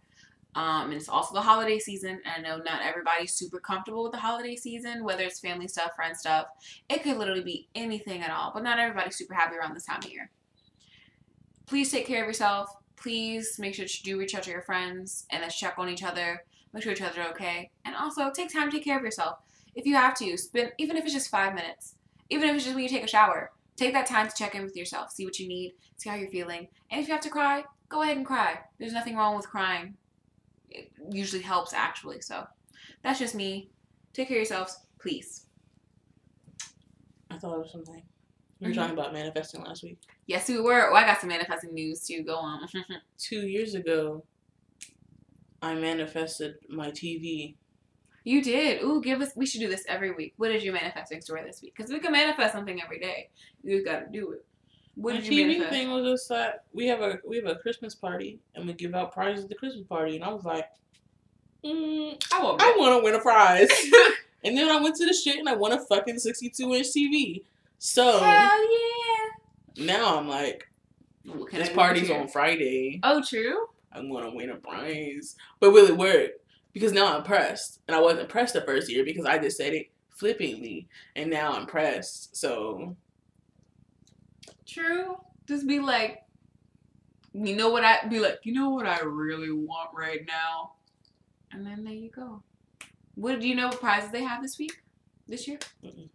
And it's also the holiday season. And I know not everybody's super comfortable with the holiday season, whether it's family stuff, friend stuff. It could literally be anything at all. But not everybody's super happy around this time of year. Please take care of yourself. Please make sure to reach out to your friends and let's check on each other. Make sure each other are okay. And also, take time to take care of yourself. If you have to, even if it's just 5 minutes. Even if it's just when you take a shower. Take that time to check in with yourself. See what you need. See how you're feeling. And if you have to cry, go ahead and cry. There's nothing wrong with crying. It usually helps, actually. So, that's just me. Take care of yourselves, please. I thought of something. We were talking about manifesting last week. Yes, we were. Oh, I got some manifesting news, too. Go on. 2 years ago, I manifested my TV. You did. Ooh, we should do this every week. What is your manifesting story this week? Because we can manifest something every day. You just gotta do it. What did you manifest? The TV thing was just that we have a Christmas party and we give out prizes at the Christmas party, and I was like, I want to win a prize. And then I went to the shit and I won a fucking 62-inch TV. So hell yeah! Now I'm like, this party's on Friday. Oh, true. I'm gonna win a prize, but will it work? Because now I'm pressed, and I wasn't pressed the first year because I just said it flippantly, and now I'm pressed. So true. Just be like, you know what I really want right now, and then there you go. What do you know? What prizes they have this year? Mm-mm.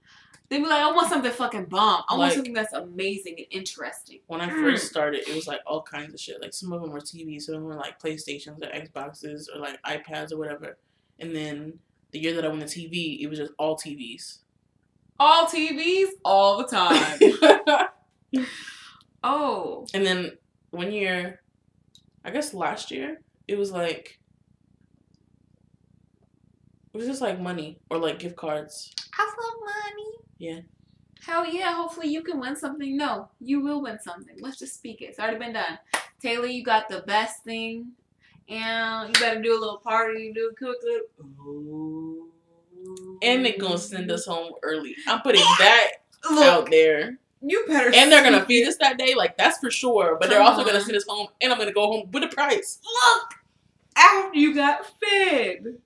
They be like, I want something fucking bomb. I want something that's amazing and interesting. When I first started, it was like all kinds of shit. Like some of them were TVs, some of them were like PlayStations or Xboxes or like iPads or whatever. And then the year that I won the TV, it was just all TVs. All TVs? All the time. Oh. And then one year, I guess last year, it was just like money or like gift cards. I love money. Yeah. Hell yeah, hopefully you can win something. No, you will win something. Let's just speak it. It's already been done. Taylor, you got the best thing. And you better do a little party, do a cook little. And they're going to send us home early. I'm putting that out there. You better. And they're going to feed us that day. Like, that's for sure. But they're also going to send us home. And I'm going to go home with a prize. Look. After you got fed.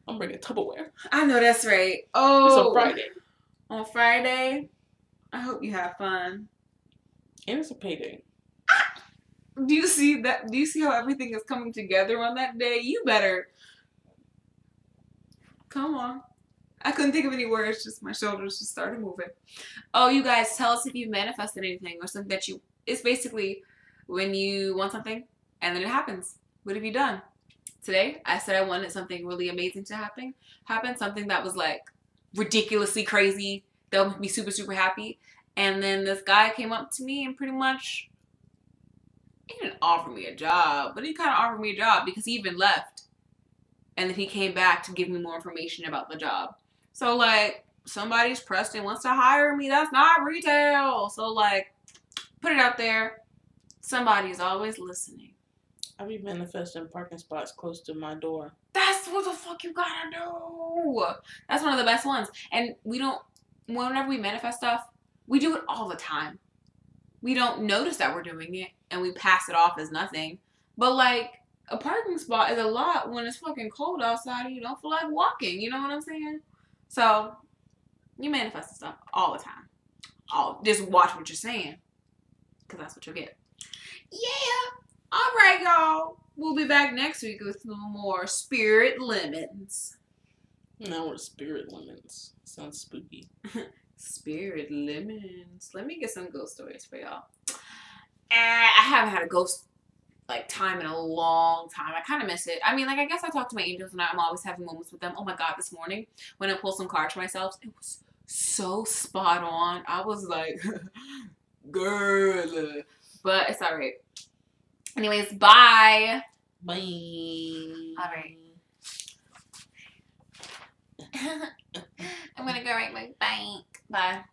I'm bringing Tupperware. I know that's right. Oh. It's on Friday. On Friday, I hope you have fun. And it's a payday. Do you see that? Do you see how everything is coming together on that day? You better. Come on. I couldn't think of any words. Just my shoulders just started moving. Oh, you guys, tell us if you've manifested anything or something that you. It's basically when you want something and then it happens. What have you done? Today, I said I wanted something really amazing to happen. Something that was like ridiculously crazy. That would make me super, super happy. And then this guy came up to me and pretty much, he didn't offer me a job, but he kind of offered me a job because he even left. And then he came back to give me more information about the job. So like, somebody's pressed and wants to hire me. That's not retail. So like, put it out there. Somebody's always listening. I be manifesting parking spots close to my door. That's what the fuck you gotta do. That's one of the best ones. And whenever we manifest stuff, we do it all the time. We don't notice that we're doing it and we pass it off as nothing. But like, a parking spot is a lot when it's fucking cold outside and you don't feel like walking. You know what I'm saying? So, you manifest stuff all the time. Just watch what you're saying. Because that's what you'll get. Yeah. All right, y'all. We'll be back next week with some more Spirit Lemons. Now we're Spirit Lemons. Sounds spooky. Spirit Lemons. Let me get some ghost stories for y'all. I haven't had a ghost like time in a long time. I kind of miss it. I mean, like I guess I talk to my angels and I'm always having moments with them. Oh my god, this morning when I pulled some cards for myself, it was so spot on. I was like, girl, but it's all right. Anyways, bye. Bye. All right. I'm gonna go write my bank. Bye.